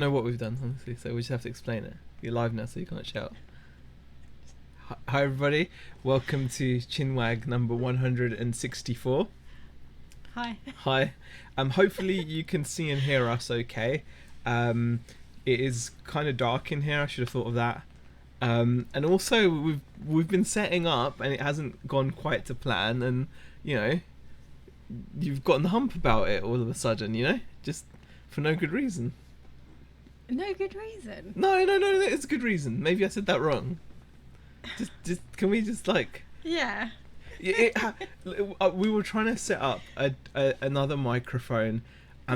Know what we've done, honestly, so we just have to explain it. You're live now, so you can't shout. Hi everybody, welcome to Chinwag number 164. Hi. Hi. Hopefully you can see and hear us okay. It is kind of dark in here, I should have thought of that. And also we've been setting up and it hasn't gone quite to plan, and you know, you've gotten the hump about it all of a sudden, you know? Just for no good reason. No good reason. No, it's a good reason. Maybe I said that wrong. Just can we just like... Yeah. We were trying to set up another microphone.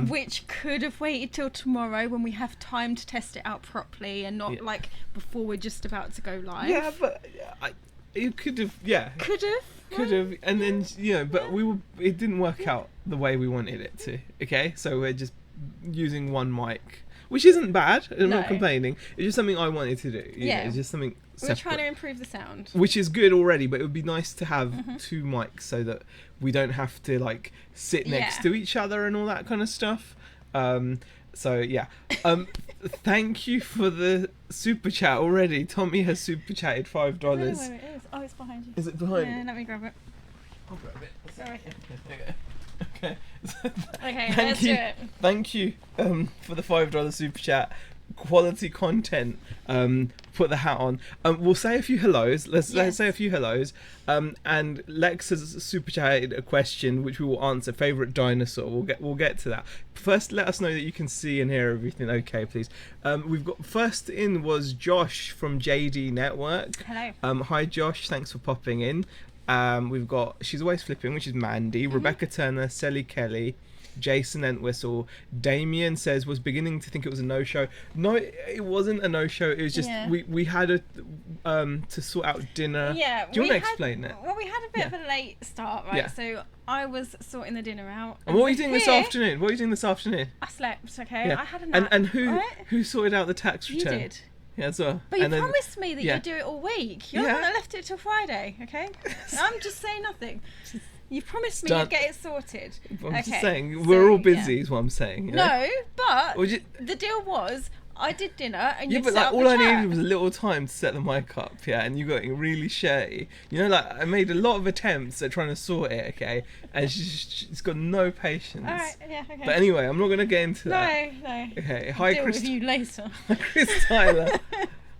Which could have waited till tomorrow when we have time to test it out properly and not like before we're just about to go live. Yeah, but you could have, yeah. Could have. And then, you know, but it didn't work out the way we wanted it to, okay? So we're just using one mic. Which isn't bad. I'm not complaining. It's just something I wanted to do. You know, it's just something separate. We're trying to improve the sound. Which is good already, but it would be nice to have two mics so that we don't have to like sit next to each other and all that kind of stuff. So yeah. Thank you for the super chat already. Tommy has super chatted $5. I don't know where it is. Oh, it's behind you. Is it behind? Yeah, let me grab it. I'll grab it. Sorry. Okay. Okay, let's do it. Thank you for the $5 super chat. Quality content. Put the hat on. We'll say a few hellos. Let's say a few hellos. And Lex has super chatted a question which we will answer. Favorite dinosaur. We'll get to that. First, let us know that you can see and hear everything. Okay, please. We've got first in was Josh from JD Network. Hello. Hi Josh. Thanks for popping in. We've got She's Always Flipping, which is Mandy, Rebecca Turner, Sally Kelly, Jason Entwistle. Damien says was beginning to think it was a no-show. No, it wasn't a no-show. It was just we had to sort out dinner. Yeah. Do you want to explain it? Well, we had a bit of a late start, right? Yeah. So I was sorting the dinner out. And what were you doing this afternoon? I slept. Okay. Yeah. I had a nap. And who sorted out the tax return? You did. Yeah, so. But you promised me that you'd do it all week. You're the one that left it till Friday, okay? I'm just saying nothing. You promised me you'd get it sorted. I'm just saying, we're all busy is what I'm saying. You know? No, but the deal was, I did dinner and you set up all the I chat. needed was a little time to set the mic up, and you got really shitty. You know, like I made a lot of attempts at trying to sort it, okay, and she's got no patience. All right, yeah, okay. But anyway, I'm not gonna get into that. No. Okay, hi Chris. Deal with you later. Hi Chris Tyler.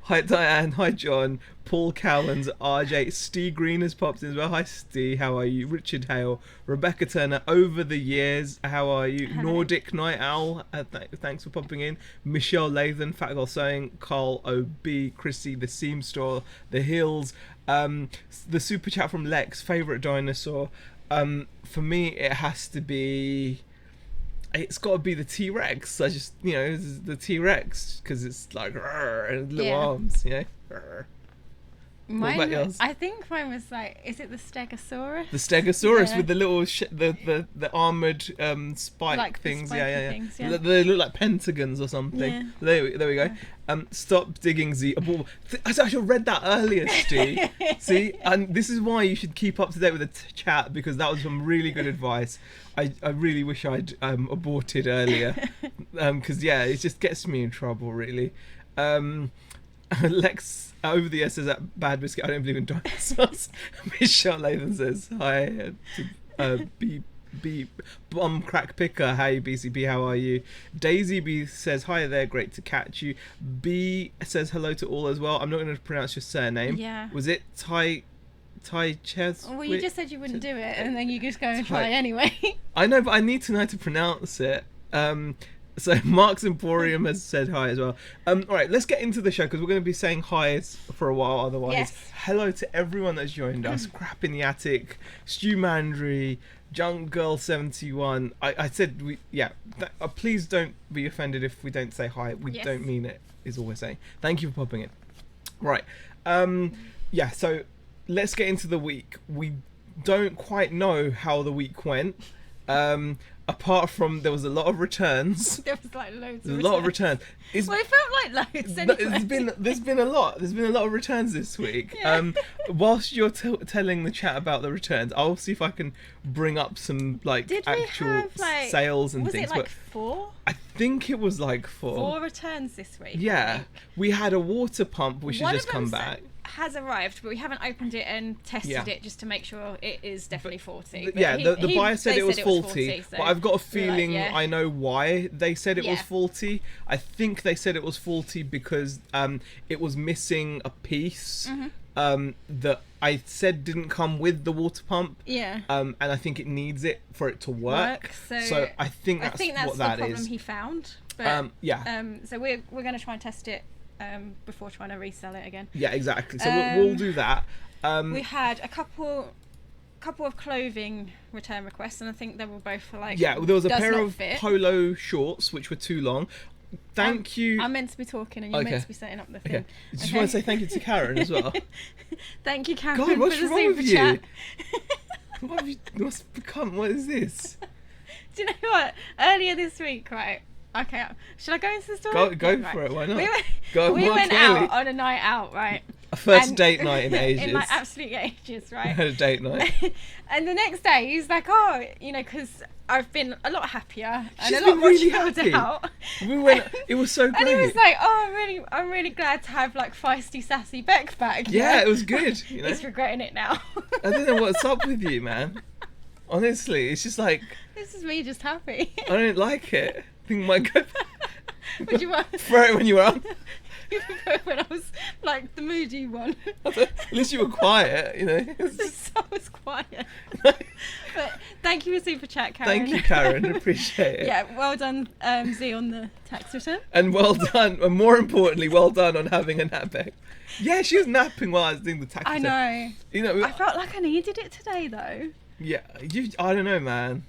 Hi Diane. Hi John. Paul Cowans. RJ. Steve Green has popped in as well. Hi Steve. How are you? Richard Hale. Rebecca Turner. Over the Years. How are you? Hello. Nordic Night Owl. Thanks for popping in. Michelle Lathan. Fat Girl Sewing. Carl O.B. Chrissy. The Seam Store. The Hills. The super chat from Lex. Favorite dinosaur. For me, it has to be... It's got to be the T-Rex. I just, you know, the T-Rex because it's like and little arms, you know. Mine, I think mine was like, is it the Stegosaurus? The Stegosaurus with the little the armored spike like things. Things, They look like pentagons or something. Yeah. There we go. Stop digging Z. I should have read that earlier, Stu. See, and this is why you should keep up to date with the chat, because that was some really good advice. I really wish I'd aborted earlier, because it just gets me in trouble really. Lex over the years says that Bad Biscuit, I don't believe in dinosaurs. Michelle Lathan says hi to B Bomb Crack Picker. Hey BCP, how are you? Daisy B says hi there, great to catch you. B says hello to all as well. I'm not going to pronounce your surname. Yeah. Was it Tai Ches? Well, you just said you wouldn't do it, and then you just go and try anyway. I know, but I need to know how to pronounce it. So Mark's Emporium has said hi as well. All right, let's get into the show because we're going to be saying hi for a while otherwise. Yes. Hello to everyone that's joined us. Crap in the Attic, Stu Mandry, Junk Girl 71. I said please don't be offended if we don't say hi. We don't mean it, is all we're saying. Thank you for popping in. Right. So let's get into the week. We don't quite know how the week went. apart from there was a lot of returns. There was like loads. There's a lot of returns. Well, it felt like loads. Anyway. There's been a lot. There's been a lot of returns this week. Yeah. Whilst you're telling the chat about the returns, I'll see if I can bring up some actual sales and things. Was it like 4? I think it was like 4. 4 returns this week. Yeah, we had a water pump which has just come back. Has arrived, but we haven't opened it and tested it just to make sure it is definitely faulty. The buyer said it was faulty, so but I've got a feeling I know why they said it was Yeah. faulty. I think they said it was faulty because it was missing a piece that I said didn't come with the water pump. Yeah. And I think it needs it for it to work. So I think that's what that is. the problem he found. But, yeah. So we're going to try and test it before trying to resell it again. Yeah, exactly. So we'll do that. We had a couple of clothing return requests, and I think they were both for like. Yeah, there was a pair of fit. polo shorts which were too long. Thank you. I'm meant to be talking, and you're meant to be setting up the thing. Okay. Just want to say thank you to Karen as well. Thank you, Karen. God, what's for the wrong with super you? chat. What have you? What's become? What is this? Do you know what? Earlier this week, right? Okay, should I go into the story? Go for it. Why not? We went out on a night out, right? A first date night in ages. In like absolute ages, right? I had a date night. And the next day he's like, oh, because I've been a lot happier and She's a lot been more really chilled happy. out. We went. It was so great. And he was like, oh, I'm really glad to have like feisty, sassy Beck back. Yeah, it was good. He's regretting it now. I don't know what's up with you, man. Honestly, it's just like this is me just happy. I don't like it. I think my go. Would you want throw it when you were up? when I was like the moody one. At least you were quiet, I was quiet. But thank you for super chat, Karen. Thank you, Karen. Appreciate it. Yeah, well done, Z, on the tax return. And well done, and more importantly, well done on having a nap back. Yeah, she was napping while I was doing the tax return. I know. I felt like I needed it today, though. Yeah, I don't know, man.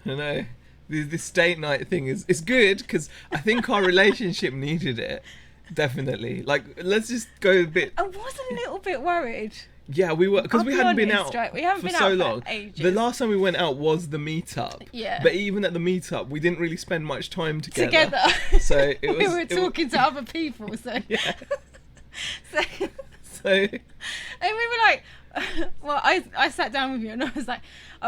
I don't know. This date night thing is good because I think our relationship needed it. Definitely. Like, let's just go a bit. I was a little bit worried. Yeah, we were because we hadn't been out for so long. Ages. The last time we went out was the meetup. Yeah. But even at the meetup, we didn't really spend much time together. So it was, we were talking to other people. So. Yeah. So. And we were like. Well, I sat down with you and I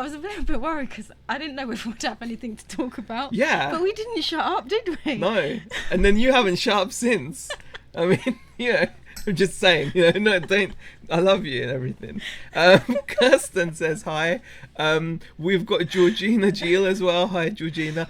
was a little bit worried because I didn't know if we'd have anything to talk about. Yeah. But we didn't shut up, did we? No. And then you haven't shut up since. I mean, I'm just saying, no, don't. I love you and everything. Kirsten says hi. We've got Georgina Giel as well. Hi, Georgina.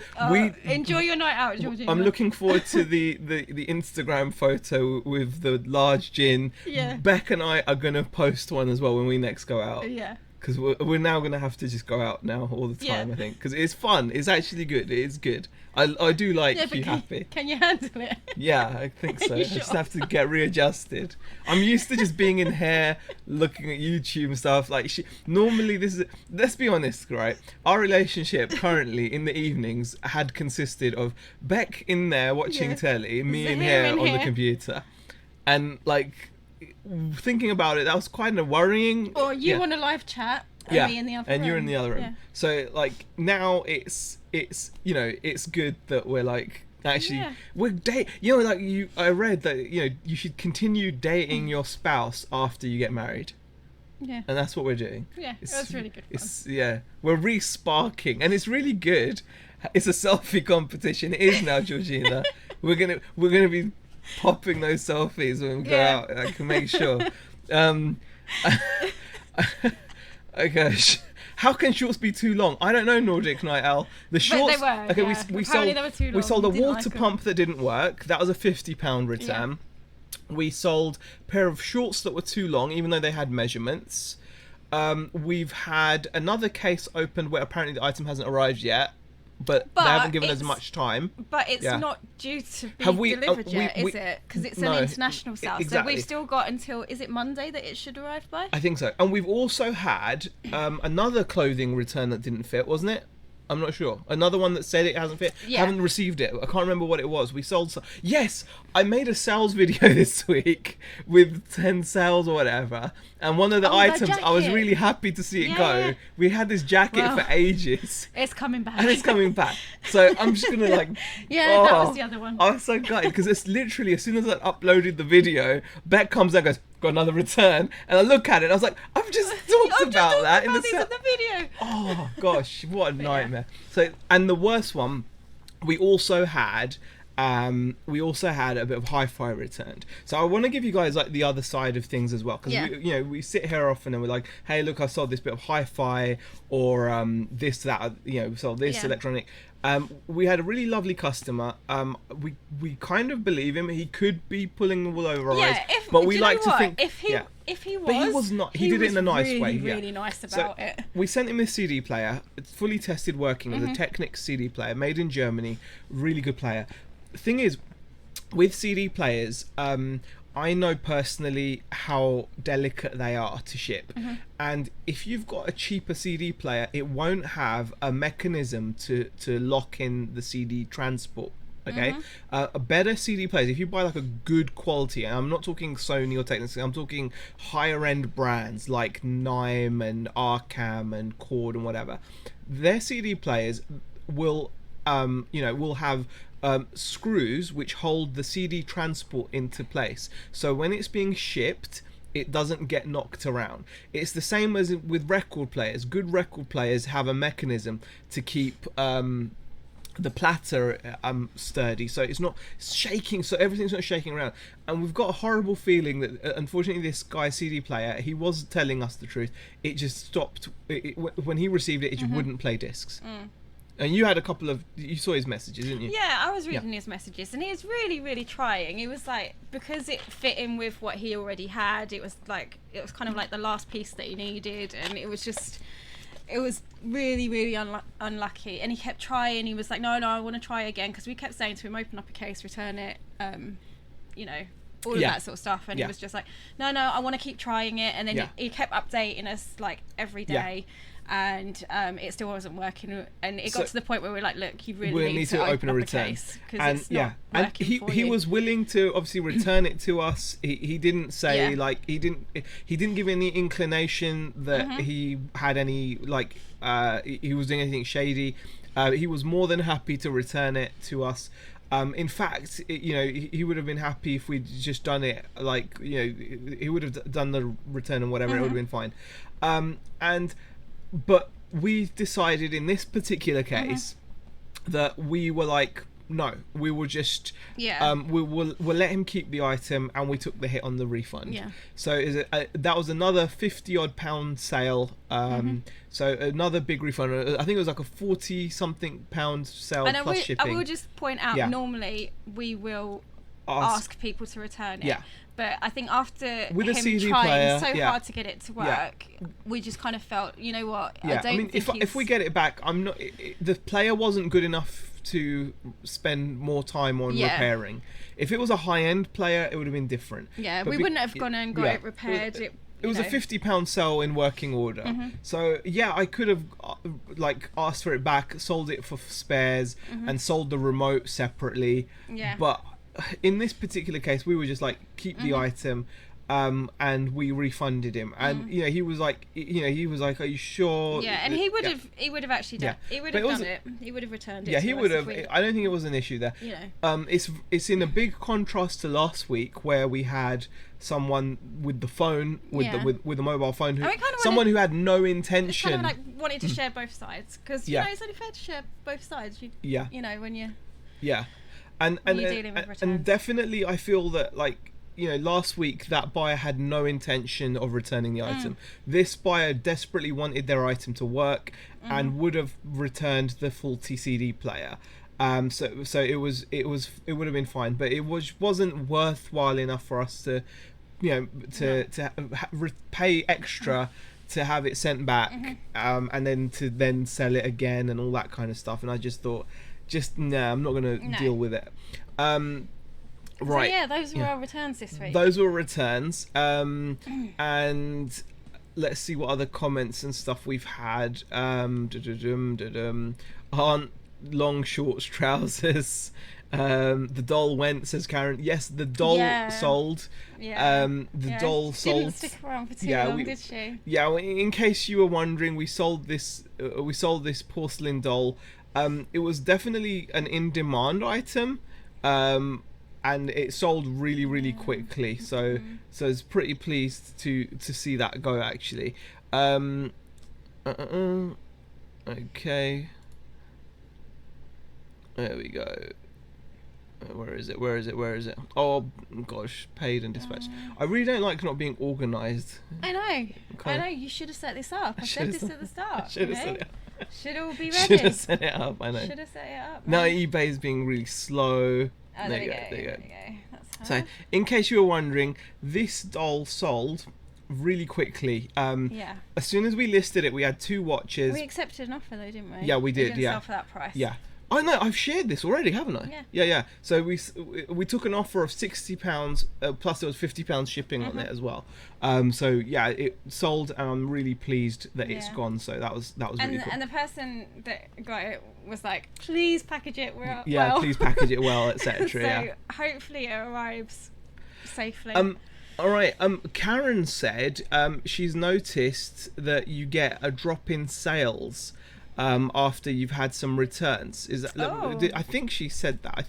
Enjoy your night out, Georgina. I'm looking forward to the Instagram photo with the large gin. Yeah. Beck and I are going to post one as well when we next go out. Yeah. Because we're now going to have to just go out now all the time, I think. Because it's fun. It's actually good. It is good. I do like you happy. Can you handle it? Yeah, I think so. I Sure? just have to get readjusted. I'm used to just being in here, looking at YouTube and stuff. Like, normally this is... Let's be honest, right? Our relationship currently in the evenings had consisted of Beck in there watching telly, me in here on the computer. And, like... Thinking about it, that was kind of worrying. Or you on a live chat and me in the other room. And you're in the other room. Yeah. So like now it's it's good that we're like actually we're I read that you should continue dating your spouse after you get married. Yeah. And that's what we're doing. Yeah, that's really good fun. We're re-sparking and it's really good. It's a selfie competition. It is now, Georgina. we're gonna be popping those selfies when we go out. I can make sure. Okay. How can shorts be too long? I don't know, Nordic Night Owl. The shorts. But they were. Okay, yeah. we Apparently sold. They were too long. We sold a Didn't water pump that didn't work. That was a £50 return. Yeah. We sold a pair of shorts that were too long, even though they had measurements. We've had another case opened where apparently the item hasn't arrived yet. But they haven't given us much time. But it's not due to be delivered yet, is it? Because it's an international sale. Exactly. So we've still got until, is it Monday that it should arrive by? I think so. And we've also had another clothing return that didn't fit, wasn't it? I'm not sure. Another one that said it hasn't fit. Yeah. Haven't received it. I can't remember what it was. We sold some. Yes, I made a sales video this week with 10 sales or whatever. And one of the that items, I was jacket. really happy to see it Yeah, go. yeah. We had this jacket Well, for ages. It's coming back. And it's coming back. So I'm just going to like... Yeah, that was the other one. I was so gutted because it's literally, as soon as I uploaded the video, Beck comes out and goes, got another return. And I look at it and I was like, I've just talked about that in the these in the video. Oh gosh, what a nightmare. So, and the worst one, we also had a bit of hi-fi returned. So I want to give you guys like the other side of things as well, because we sit here often and we're like, hey, look, I sold this bit of hi-fi, or this, that, we sold this electronic. We had a really lovely customer. We kind of believe him. He could be pulling the wool over our eyes, but we like to think if he was, but he was not. He did it in a nice way. Really nice about it. We sent him this CD player. It's fully tested working. It was a Technics CD player made in Germany. Really good player. The thing is, with CD players, I know personally how delicate they are to ship. And if you've got a cheaper CD player, it won't have a mechanism to lock in the CD transport. Okay, a better CD players, if you buy like a good quality, and I'm not talking Sony or Technics, I'm talking higher end brands like Nime and Arcam and Chord and whatever, their CD players will have screws which hold the CD transport into place, so when it's being shipped it doesn't get knocked around. It's the same as with record players. Good record players have a mechanism to keep the platter sturdy, so it's not shaking, so everything's not shaking around. And we've got a horrible feeling that unfortunately this guy's CD player, he was telling us the truth, it just stopped when he received it, it just wouldn't play discs. And you had you saw his messages, didn't you? Yeah, I was reading his messages, and he was really, really trying. It was like, because it fit in with what he already had, it was kind of like the last piece that he needed, and it was really, really unlucky. And he kept trying. He was like, no, I want to try again, because we kept saying to him, open up a case, return it, all of that sort of stuff. And he was just like, no, I want to keep trying it. And then he kept updating us like every day. And it still wasn't working, and it got to the point where we're like, look, you really need to open a return case, because it's not working for he you. was willing to obviously return it to us. He didn't say like he didn't give any inclination that he had any he was doing anything shady. He was more than happy to return it to us. In fact, he would have been happy if we'd just done it he would have done the return and whatever, it would have been fine. But we decided in this particular case that we were like, no, we will just we'll let him keep the item, and we took the hit on the refund. So that was another £50-odd sale. So another big refund. I think it was like a £40-something sale plus shipping. I will just point out, normally we will ask people to return it. But I think after with him a CD trying player, so hard to get it to work, we just kind of felt, you know what? I don't think if we get it back, I'm not. The player wasn't good enough to spend more time on repairing. If it was a high-end player, it would have been different. Yeah, we wouldn't have gone and got it repaired. It was a £50 sale in working order. So I could have asked for it back, sold it for spares, and sold the remote separately. But in this particular case, we were just like, keep the item, and we refunded him. And he was like, are you sure? And he would have actually done. He would have done it. He would have returned it. He would have. I don't think it was an issue there. It's in a big contrast to last week, where we had someone with the phone, with the mobile phone, who had no intention. It's kind of wanted to share both sides, because it's only fair to share both sides. When you and definitely I feel that last week that buyer had no intention of returning the item. This buyer desperately wanted their item to work and would have returned the faulty CD player. So it would have been fine, but it wasn't worthwhile enough for us to pay extra to have it sent back, and then sell it again and all that kind of stuff. And I just thought, I'm not going to deal with it. Right. So those were our returns this week. Those were returns. And let's see what other comments and stuff we've had. aren't long shorts trousers. The doll went, says Karen. Yes, the doll sold. Yeah. The doll she sold. didn't stick around for too long, did she? Yeah, in case you were wondering, we sold this porcelain doll. It was definitely an in-demand item, and it sold really, really quickly. So I was pretty pleased to see that go actually. Okay. There we go. Where is it? Oh gosh, paid and dispatched. I really don't like not being organised. I know. You should have set this up. I said this at the start. Should have set it up. Should all be ready. Should have set it up. I know. Should have set it up. Now eBay's being really slow. Oh, there you go. That's her. So, in case you were wondering, this doll sold really quickly. As soon as we listed it, we had 2 watches. We accepted an offer though, didn't we? Yeah, we did. We didn't sell for that price. Yeah. Oh no, I've shared this already, haven't I? Yeah. So we took an offer of £60, plus there was £50 shipping on it as well. So yeah, it sold, and I'm really pleased that it's gone. So that was really cool. And the person that got it was like, please package it well. Yeah, please package it well, etc. So hopefully it arrives safely. All right. Karen said she's noticed that you get a drop in sales. After you've had some returns. Is that? I think she said that.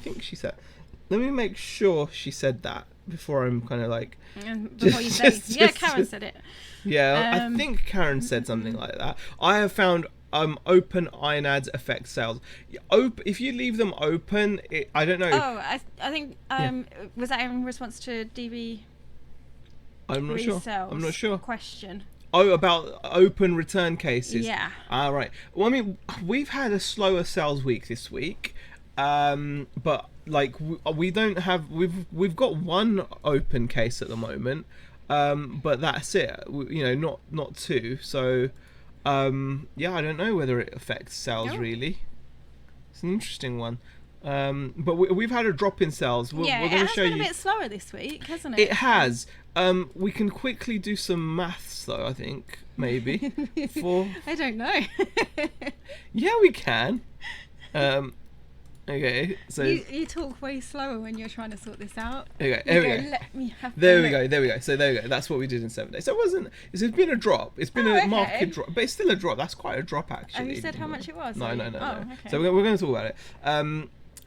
Let me make sure she said that before I'm kind of like. Before you say, Karen said it. Yeah, I think Karen said something like that. I have found open iron ads affect sales. If you leave them open, I don't know. Oh, I think was that in response to DB? I'm not sure. Question. Oh, about open return cases. Yeah. Right. Well, I mean, we've had a slower sales week this week, but like we don't have. We've got 1 open case at the moment, but that's it. Not 2. So, yeah, I don't know whether it affects sales really. It's an interesting one. But we've had a drop in sales. We're going to show you. It's been a bit slower this week, hasn't it? It has. We can quickly do some maths, though. I think maybe. I don't know. Yeah, we can. Okay, so you talk way slower when you're trying to sort this out. Okay, there we go. Let me have. There we go. So there we go. That's what we did in 7 days. So it's been a drop. It's been a market drop, but it's still a drop. That's quite a drop actually. Have you said how much it was? No. Okay. So we're going to talk about it.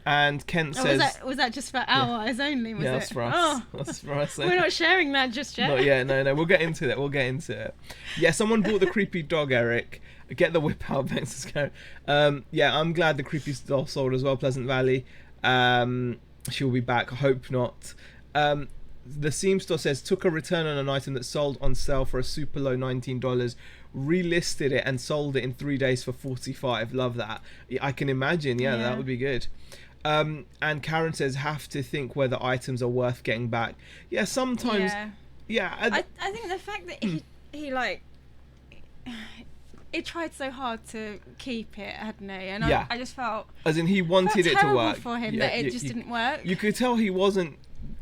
And Kent says... Was that just for our eyes only? That's for us. That's for us. We're not sharing that just yet. Not yet. No. We'll get into it. Yeah, someone bought the creepy dog, Eric. Get the whip out, thanks, Karen. Yeah, I'm glad the creepy doll sold as well, Pleasant Valley. She'll be back. I hope not. The Seam Store says, took a return on an item that sold on sale for a super low $19. Relisted it and sold it in 3 days for $45. Love that. I can imagine. Yeah, that would be good. And Karen says, have to think whether items are worth getting back. Yeah, sometimes. Yeah. I think the fact that he like, he tried so hard to keep it, hadn't he? And I just felt, as in he wanted it to work for him, that it just didn't work. You could tell he wasn't.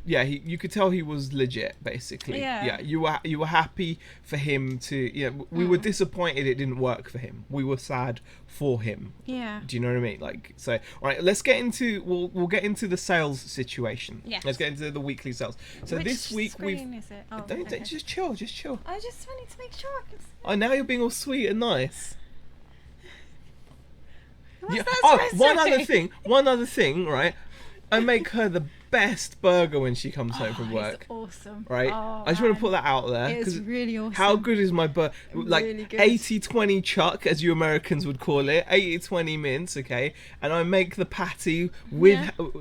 Yeah, you could tell he was legit, basically. Yeah, you were happy for him to. Yeah, we were disappointed it didn't work for him. We were sad for him. Yeah. Do you know what I mean? Like, so, all right, let's get into. We'll get into the sales situation. Yeah. Let's get into the weekly sales. So Which this week screen is it? Oh, don't just chill. I just wanted to make sure I could. Oh, now you're being all sweet and nice. What's that one other thing, right? I make her the best burger when she comes home from work. It's awesome. Right? I just want to put that out there. It's really awesome. How good is my burger? Like really 80-20 chuck, as you Americans would call it. 80-20 mince, okay? And I make the patty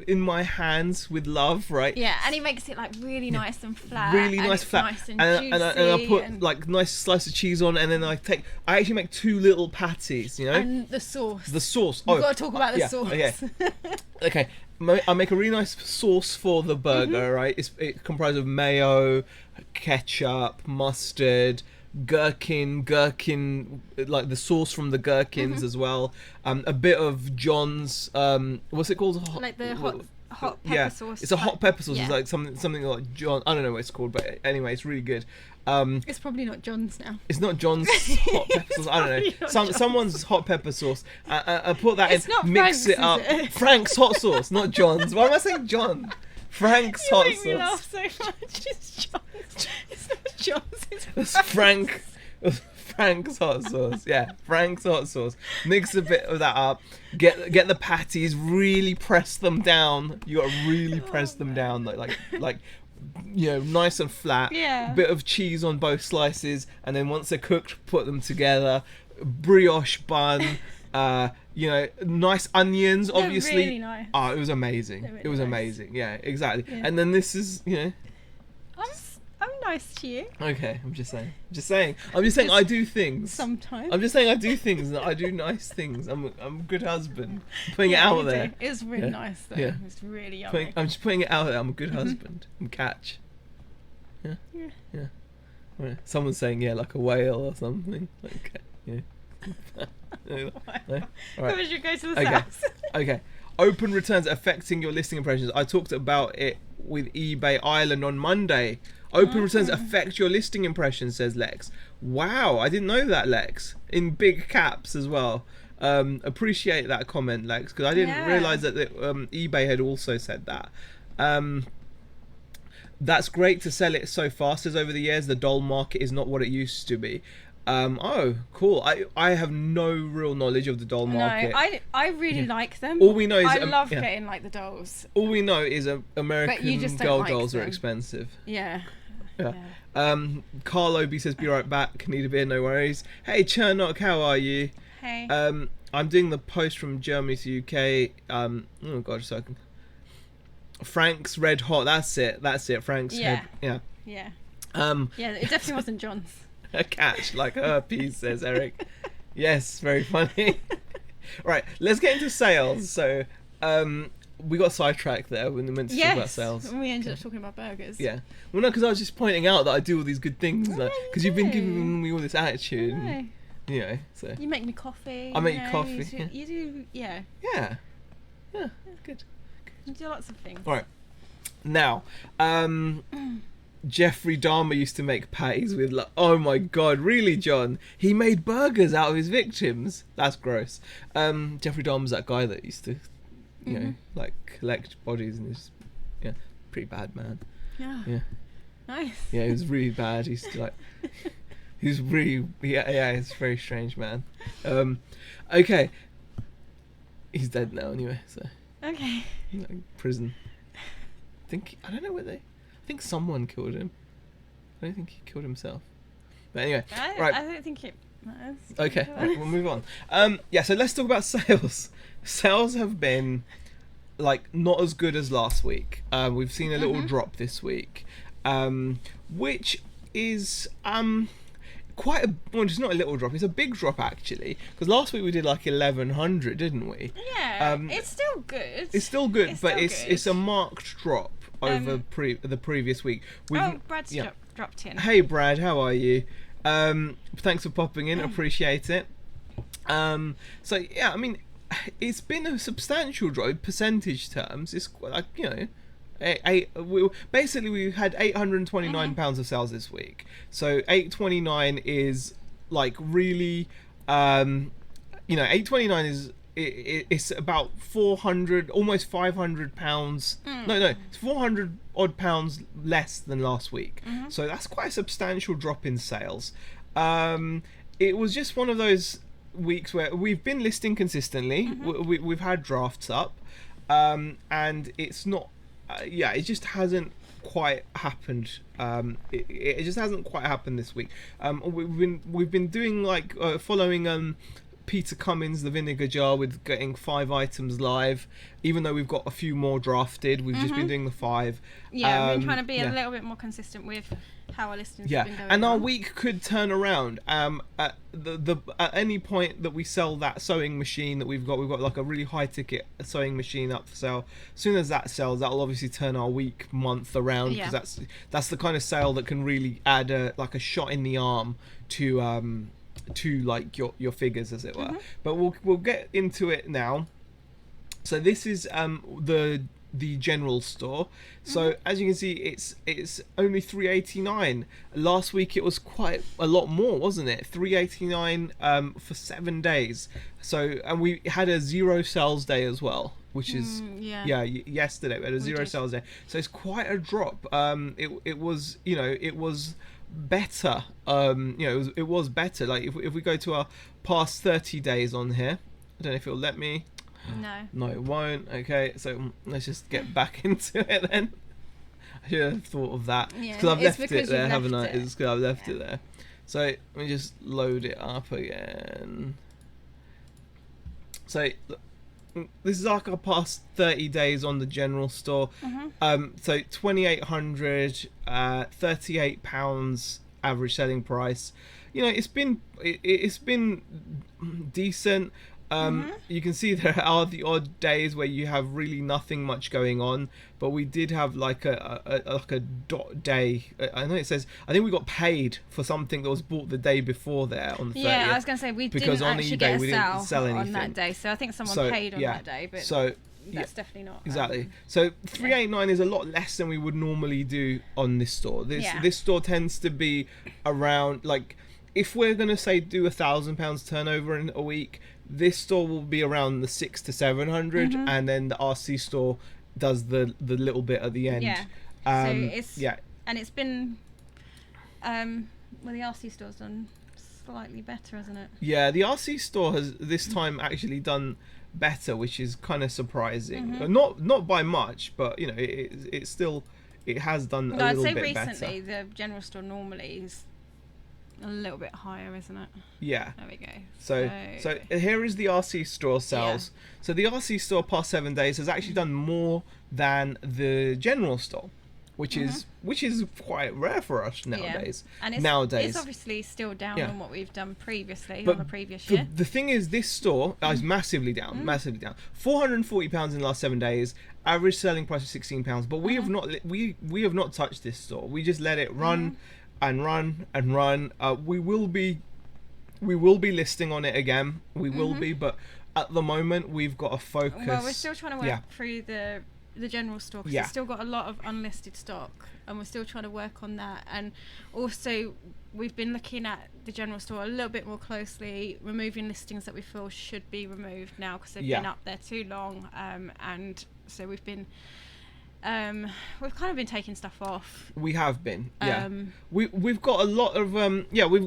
in my hands with love, right? Yeah, and he makes it like really nice and flat. Really nice flat. Nice and and I put and like nice slice of cheese on, and then I actually make 2 little patties, you know? And the sauce. We've got to talk about the sauce. Okay. Okay. I make a really nice sauce for the burger, right? It's comprised of mayo, ketchup, mustard, gherkin, like the sauce from the gherkins as well. A bit of John's, what's it called? Like the hot hot pepper sauce. It's a hot pepper sauce. Yeah. It's like something like John. I don't know what it's called, but anyway, it's really good. It's probably not John's now. It's not John's hot pepper sauce. I don't know. Someone's hot pepper sauce. I put that It's in, not mix Frank's, it up. is it? Frank's hot sauce, not John's. Why am I saying John? Frank's You hot make me laugh sauce. so much. It's John's. It's not John's. It's Frank. Frank's hot sauce. Yeah, Frank's hot sauce. Mix a bit of that up. Get the patties. Really press them down. You got to really press them down, like nice and flat. Yeah. Bit of cheese on both slices, and then once they're cooked, put them together. Brioche bun. Nice onions. They're Obviously. really nice. Oh, it was amazing. They're really It was nice. amazing. Yeah, exactly. Yeah. And then this is, I'm nice to you Okay, I'm just saying I do things. sometimes. I'm just saying I do things and I do nice things. I'm a good husband. Putting it Yeah, out you there. do. It's really Yeah. nice though. Yeah. It's really yummy. I'm just putting it out there. I'm a good husband. I'm catch. Yeah. Yeah. Yeah. Right. Someone's saying like a whale or something. Okay. Yeah. No? All right. We should go to the Okay. south. Okay. Open returns affecting your listing impressions. I talked about it with eBay Ireland on Monday. Open returns affect your listing impressions, says Lex. Wow, I didn't know that, Lex. In big caps as well. Appreciate that comment, Lex, because I didn't realise that eBay had also said that. That's great to sell it so fast, as over the years the doll market is not what it used to be. Oh, cool. I have no real knowledge of the doll market. No, I really like them. All we know is I love getting like the dolls. All we know is American just don't girl like dolls are them. expensive. Yeah. Yeah. Carl Obi says, be right back. Need a beer, no worries. Hey, Chernok, how are you? Hey. I'm doing the post from Germany to UK. Oh, God, so I can... Frank's Red Hot. That's it. Frank's head. Yeah. Yeah. Yeah, it definitely wasn't John's. A catch like herpes, says Eric. Yes, very funny. Right, let's get into sales. So, we got sidetracked there when we meant to talk about sales. We ended up talking about burgers. Yeah. Well, no, because I was just pointing out that I do all these good things. Because you've been giving me all this attitude. No. So. You make me coffee. I make you coffee. You do, yeah. Yeah. Yeah, good. You do lots of things. All right. Now, Jeffrey Dahmer used to make patties with, oh my God, really, John? He made burgers out of his victims? That's gross. Jeffrey Dahmer's that guy that used to, collect bodies and just, pretty bad man. Yeah. Nice. Yeah, he was really bad. He used to he was really, he's a very strange man. Okay. He's dead now anyway, so. Okay. Prison. I don't know where I think someone killed him. I don't think he killed himself. But anyway, right. I don't think it matters. Okay, right, we'll move on. So let's talk about sales. Sales have been not as good as last week. We've seen a little drop this week, which is it's not a little drop. It's a big drop actually, because last week we did 1,100, didn't we? Yeah, it's still good. It's still good, but it's a marked drop over the previous week. Brad's dropped in. Hey Brad, how are you? Thanks for popping in, appreciate it. So yeah, I mean, it's been a substantial drop, percentage terms. It's basically we had £829 of sales this week. So 829 is really, 829 is it's about 400, almost £500. No, it's 400 odd pounds less than last week. So that's quite a substantial drop in sales. It was just one of those weeks where we've been listing consistently. We've had drafts up, and it's not. It just hasn't quite happened. It just hasn't quite happened this week. We've been doing following Peter Cummins, the vinegar jar, with getting 5 items live. Even though we've got a few more drafted, we've just been doing the 5. Yeah, we've been trying to be a little bit more consistent with how our listings have been going. And our week could turn around. At any point that we sell that sewing machine that we've got a really high ticket sewing machine up for sale. As soon as that sells, that'll obviously turn our month around, because that's the kind of sale that can really add a shot in the arm to your figures, as it were. But we'll get into it now. So this is the the general store. So as you can see, it's only $3.89. Last week it was quite a lot more, wasn't it? $3.89 for 7 days. So, and we had a zero sales day as well, which is yesterday we had a zero sales day. So it's quite a drop. It was, you know, it was better. You know, it was better. Like if we go to our past 30 days on here, I don't know if it'll let me. No, it won't. Okay, so let's just get back into it then. I should have thought of that. Because I've left it there, haven't I? It's because I've left it there. So let me just load it up again. So this is like our past 30 days on the general store. So 2,800, £38 average selling price. You know, it's been decent. You can see there are the odd days where you have really nothing much going on, but we did have like a dot day. I know it says, I think we got paid for something that was bought the day before there on the 30th. Yeah, I was going to say we didn't actually get a sale on that day, so I think someone paid on that day, but that's definitely not. Exactly. So $3.89 is a lot less than we would normally do on this store. This store tends to be around, like, if we're going to say do £1,000 turnover in a week, this store will be around the 600 to 700, and then the RC store does the little bit at the end. So it's and it's been well, the RC store's done slightly better, hasn't it? Yeah, the RC store has this time actually done better, which is kind of surprising. Not by much, but you know, it still has done a little bit better. I'd say recently the general store normally is a little bit higher, isn't it? Yeah. There we go. So here is the RC store sales. So the RC store past 7 days has actually done more than the general store, which is quite rare for us nowadays. And it's obviously still down on what we've done previously, on the previous year. The thing is, this store is massively down, massively down. £440 in the last 7 days. Average selling price of £16. But we have not we have not touched this store. We just let it run. And run. We will be listing on it again. We will be, but at the moment we've got to focus. Well, we're still trying to work through the general store because it's still got a lot of unlisted stock, and we're still trying to work on that. And also, we've been looking at the general store a little bit more closely, removing listings that we feel should be removed now because they've been up there too long. And so we've been. We've kind of been taking stuff off. We have been, we've got a lot of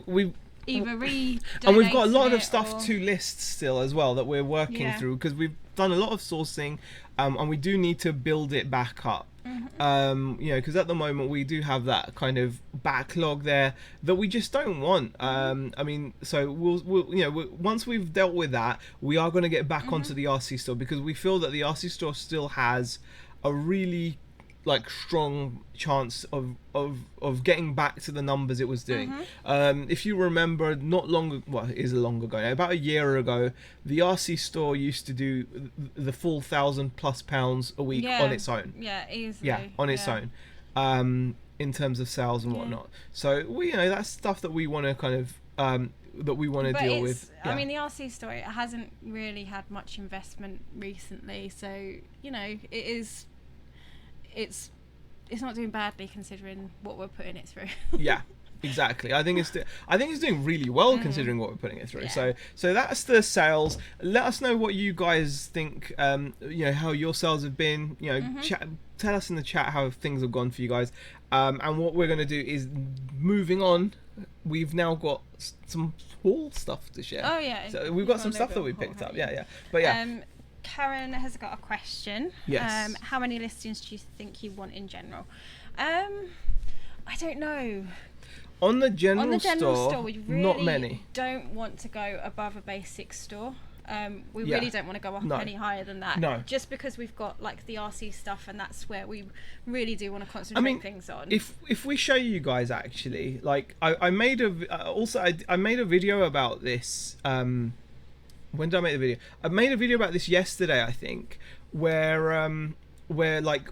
we've either and we've got a lot of stuff to list still as well that we're working through because we've done a lot of sourcing, and we do need to build it back up. You know, because at the moment we do have that kind of backlog there that we just don't want. I mean, so we'll you know, once we've dealt with that, we are going to get back onto the RC store because we feel that the RC store still has a really like strong chance of getting back to the numbers it was doing. If you remember, not long, well, it is long ago now, about a year ago, the RC store used to do the full £1,000+ a week on its own. Easily. On its own, in terms of sales and whatnot. So we, you know, that's stuff that we want to kind of that we want to deal with. I mean, the RC store, it hasn't really had much investment recently, so you know, it's not doing badly considering what we're putting it through. Exactly. I think it's doing really well considering what we're putting it through. So that's the sales. Let us know what you guys think. You know, how your sales have been. You know, tell us in the chat how things have gone for you guys. And what we're going to do is moving on. We've now got some haul stuff to share. So we've got some stuff that we picked up. But Karen has got a question. Yes. How many listings do you think you want in general? I don't know. On the general store, we really not many. Don't want to go above a basic store. We really don't want to go up any higher than that. No. Just because we've got like the RC stuff, and that's where we really do want to concentrate things on. If we show you guys actually, like I made I made a video about this. When did I make the video? I made a video about this yesterday, I think, where like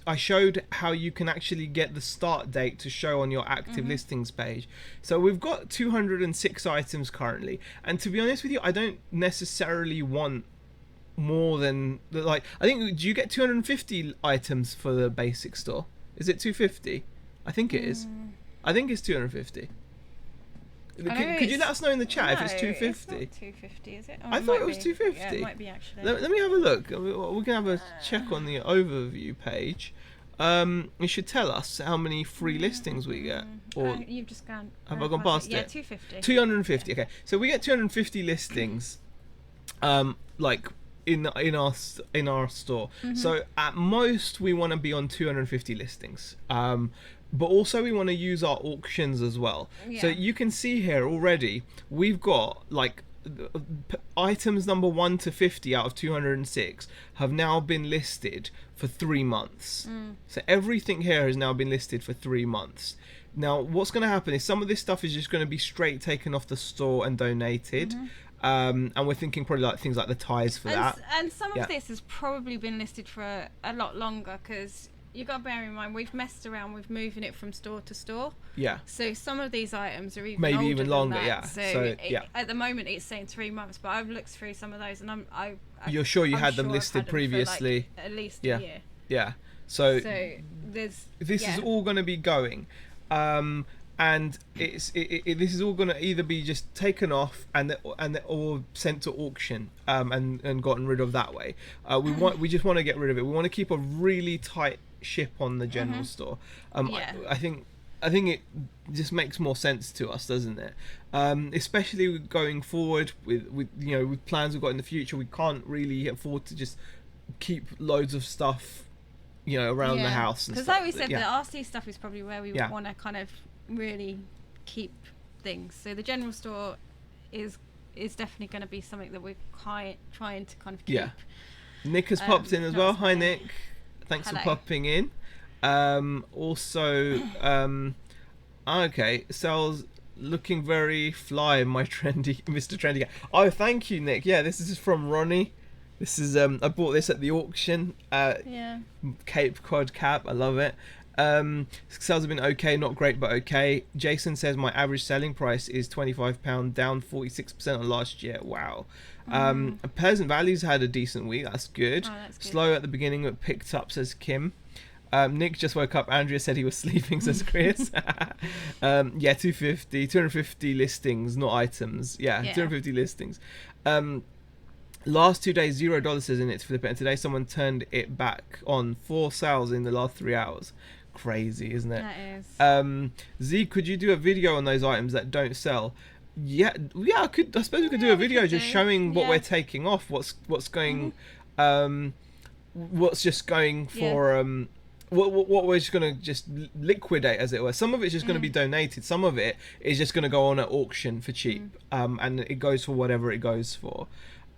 I showed how you can actually get the start date to show on your active listings page. So we've got 206 items currently, and to be honest with you, I don't necessarily want more than like. I think, do you get 250 items for the basic store? Is it 250? I think it is. I think it's 250. Could you let us know in the chat if it's 250? It's not 250, is it? Oh, I thought it was 250. Yeah, it might be actually. Let me have a look. We can have a check on the overview page. It should tell us how many free listings we get. Or you've just gone. have I gone past it? Yeah, 250. 250. Okay, so we get 250 listings, like in our store. So at most we want to be on 250 listings. But also we want to use our auctions as well. So you can see here already we've got like items number 1 to 50 out of 206 have now been listed for 3 months. So everything here has now been listed for 3 months. Now what's going to happen is some of this stuff is just going to be straight taken off the store and donated. And we're thinking probably like things like the ties for that. And some of this has probably been listed for a lot longer, because you got to bear in mind we've messed around with moving it from store to store. Yeah. So some of these items are even maybe older even longer. than that. So at the moment it's saying 3 months, but I've looked through some of those and you're sure you I'm had them sure listed I've had them previously? for like at least a year. Yeah. So there's this is all going to be going. And this is all going to either be just taken off or sent to auction and gotten rid of that way. We just want to get rid of it. We want to keep a really tight ship on the general store. I think it just makes more sense to us, doesn't it? Especially going forward with plans we've got in the future. We can't really afford to just keep loads of stuff around the house and stuff. Because like we said, the RC stuff is probably where we want to kind of really keep things. So the general store is definitely going to be something that we're trying to kind of keep. Nick has popped in as well. Hi Nick, thanks Hello. for popping in. Also okay, Sal's looking very fly, my trendy Mr. Trendy Guy. Oh, thank you Nick. Yeah, this is from Ronnie. This is I bought this at the auction. Cape Cod cap, I love it. Sales have been okay, not great, but okay. Jason says my average selling price is £25, down 46% on last year. Wow. Pleasant Valley's had a decent week. That's good. That's good. Slow at the beginning, but picked up, says Kim. Nick just woke up. Andrea said he was sleeping, says Chris. 250 listings, not items. 250 listings. Last 2 days, $0 says in it to flip it, and today someone turned it back on 4 sales in the last 3 hours. Crazy, isn't it? That is. Z, could you do a video on those items that don't sell? I suppose we could do a video just showing what we're taking off, what's going what's just going for what we're just going to just liquidate, as it were. Some of it's just going to be donated, some of it is just going to go on at auction for cheap, and it goes for whatever it goes for.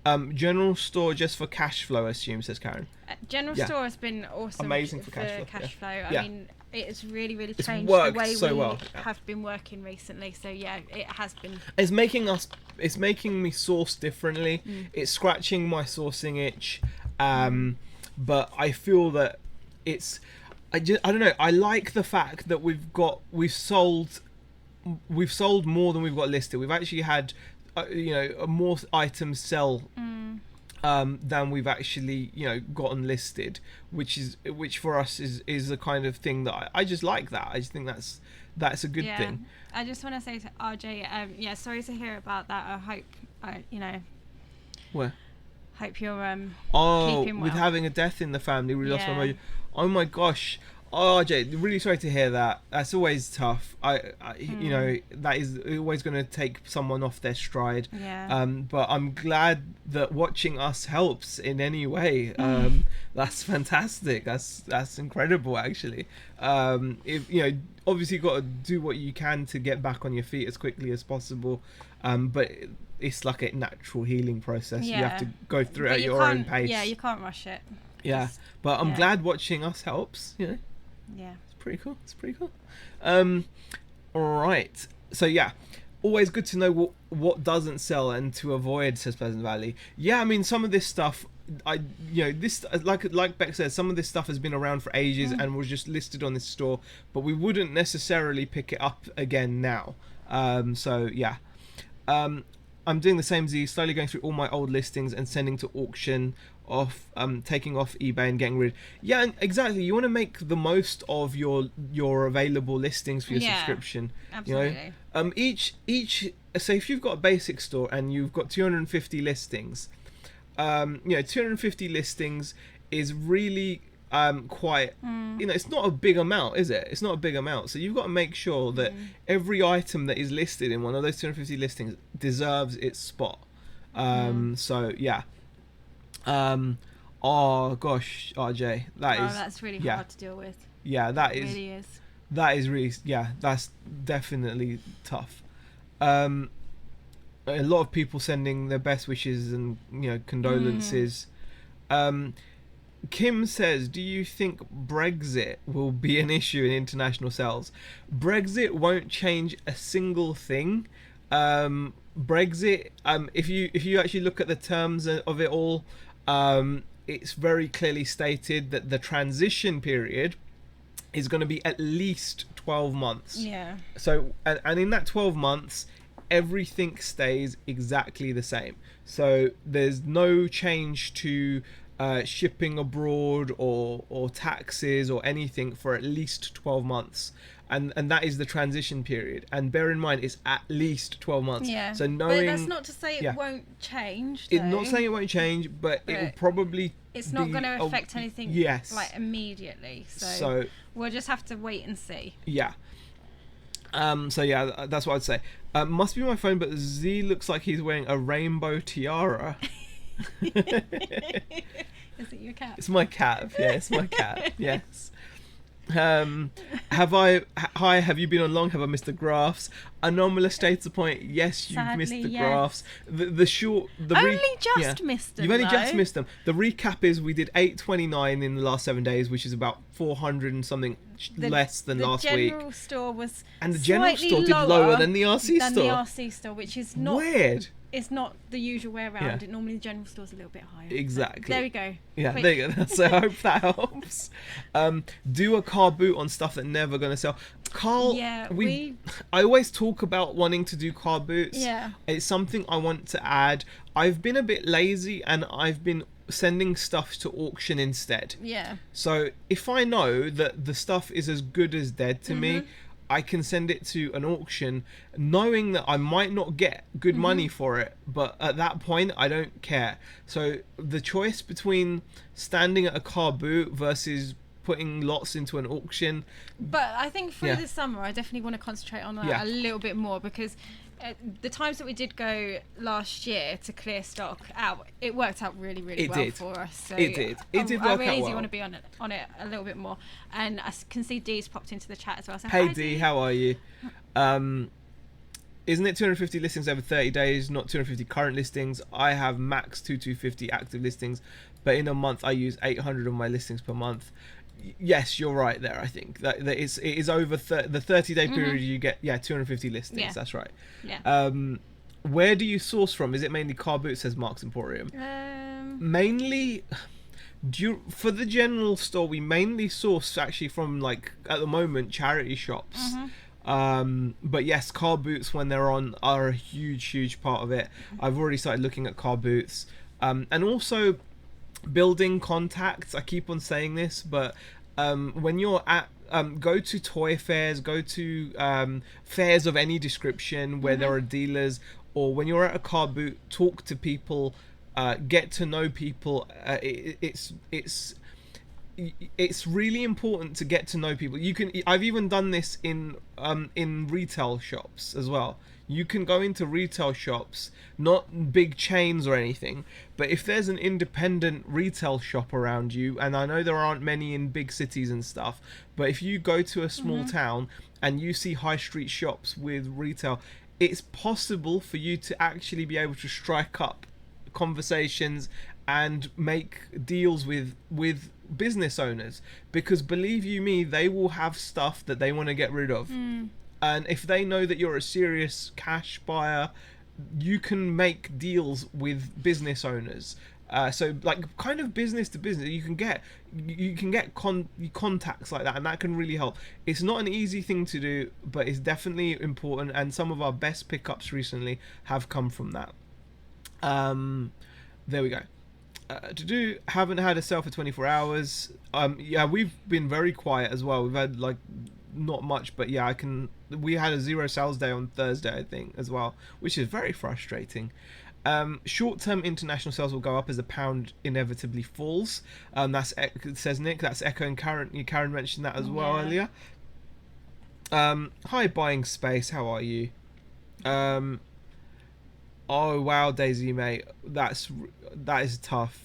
General store just for cash flow, I assume, says Karen. General store has been awesome. Amazing for cash flow. I mean, it's really changed the way so we have been working recently. So it has been. It's making me source differently. It's scratching my sourcing itch. But I feel that I don't know. I like the fact that we've sold more than we've got listed. We've actually had more items sell than we've actually gotten listed, which for us is the kind of thing that I just like. That I just think that's a good thing. I just want to say to RJ, sorry to hear about that. I hope where hope you're keeping well. With having a death in the family, we lost my mojo. Oh my gosh. Oh, RJ, really sorry to hear that. That's always tough. That is always going to take someone off their stride. But I'm glad that watching us helps in any way. That's fantastic. That's incredible, actually. If obviously you've got to do what you can to get back on your feet as quickly as possible. But it's like a natural healing process. You have to go through it at your own pace. Yeah, you can't rush it. But I'm glad watching us helps. It's pretty cool. Right. So always good to know what doesn't sell and to avoid, says Pleasant Valley. I mean, some of this stuff, this like Beck said, some of this stuff has been around for ages and was just listed on this store, but we wouldn't necessarily pick it up again now. I'm doing the same Z, slowly going through all my old listings and sending to auction, off taking off eBay and getting rid. Yeah, and exactly. You want to make the most of your available listings for your subscription. Absolutely. Each say if you've got a basic store and you've got 250 listings, 250 listings is really quite, it's not a big amount, is it? It's not a big amount. So you've got to make sure that every item that is listed in one of those 250 listings deserves its spot. So yeah. Oh gosh, RJ, that's really hard to deal with. Yeah, that is. Really is. That is really, that's definitely tough. A lot of people sending their best wishes and condolences. Kim says, do you think Brexit will be an issue in international sales? Brexit won't change a single thing. Brexit, if you actually look at the terms of it all, it's very clearly stated that the transition period is going to be at least 12 months. Yeah. So, and in that 12 months, everything stays exactly the same. So there's no change to shipping abroad or taxes or anything for at least 12 months. And that is the transition period. And bear in mind, it's at least 12 months. Yeah. So knowing... But that's not to say it won't change, though. It's not saying it won't change, but it will probably... It's not going to affect anything like immediately. So we'll just have to wait and see. Yeah. So yeah, that's what I'd say. Must be my phone, but Z looks like he's wearing a rainbow tiara. Is it your cat? It's my cat. Yeah, it's my cat. Yes. Have you been on long? Have I missed the graphs? Anomalous data point. Yes, you've Sadly, missed the yes. graphs. The short. Only just missed them. You've only just though. missed them. The recap is we did 829 in the last 7 days, which is about 400 and something less than last week. The general store was and the general store did lower lower than the RC than store. the RC store, which is not weird. It's not the usual way around. Yeah. Normally the general store's a little bit higher. Exactly. There we go. Yeah, Quick. there you go. So I hope that helps. Do a car boot on stuff that never gonna sell. Carl, Yeah, I always talk about wanting to do car boots. Yeah. It's something I want to add. I've been a bit lazy and I've been sending stuff to auction instead. Yeah. So if I know that the stuff is as good as dead to me, I can send it to an auction knowing that I might not get good money for it, but at that point I don't care. So the choice between standing at a car boot versus putting lots into an auction. But I think through the summer I definitely want to concentrate on that a little bit more, because the times that we did go last year to clear stock out, it worked out really, really well for us. So it did. It did work out well. I really do want to be on it a little bit more. And I can see Dee's popped into the chat as well. So hey hi, Dee, how are you? Isn't it 250 listings over 30 days, not 250 current listings? I have max 250 active listings, but in a month I use 800 of my listings per month. Yes, you're right there. I think that it is over the 30-day period. You get 250 listings. Yeah. That's right. Yeah. Where do you source from? Is it mainly car boots? Says Mark's Emporium. Mainly, for the general store, we mainly source actually from, like, at the moment, charity shops. But yes, car boots when they're on are a huge part of it. I've already started looking at car boots, and also building contacts. I keep on saying this, but when you're at go to toy fairs, go to fairs of any description where there are dealers, or when you're at a car boot, talk to people, get to know people. It's really important to get to know people. I've even done this in retail shops as well. You can go into retail shops, not big chains or anything, but if there's an independent retail shop around you, and I know there aren't many in big cities and stuff, but if you go to a small town and you see high street shops with retail, it's possible for you to actually be able to strike up conversations and make deals with business owners, because believe you me, they will have stuff that they want to get rid of. And if they know that you're a serious cash buyer, you can make deals with business owners. So like kind of business to business, you can get contacts like that, and that can really help. It's not an easy thing to do, but it's definitely important, and some of our best pickups recently have come from that. There we go. Haven't had a sale for 24 hours. Yeah, we've been very quiet as well. We've had like not much, but yeah, we had a 0 sales day on Thursday, I think, as well, which is very frustrating. Short-term international sales will go up as the pound inevitably falls. Says Nick. That's echoing Karen. Karen mentioned that as well earlier. Hi, buying space. How are you? Oh wow, Daisy, mate. That is tough.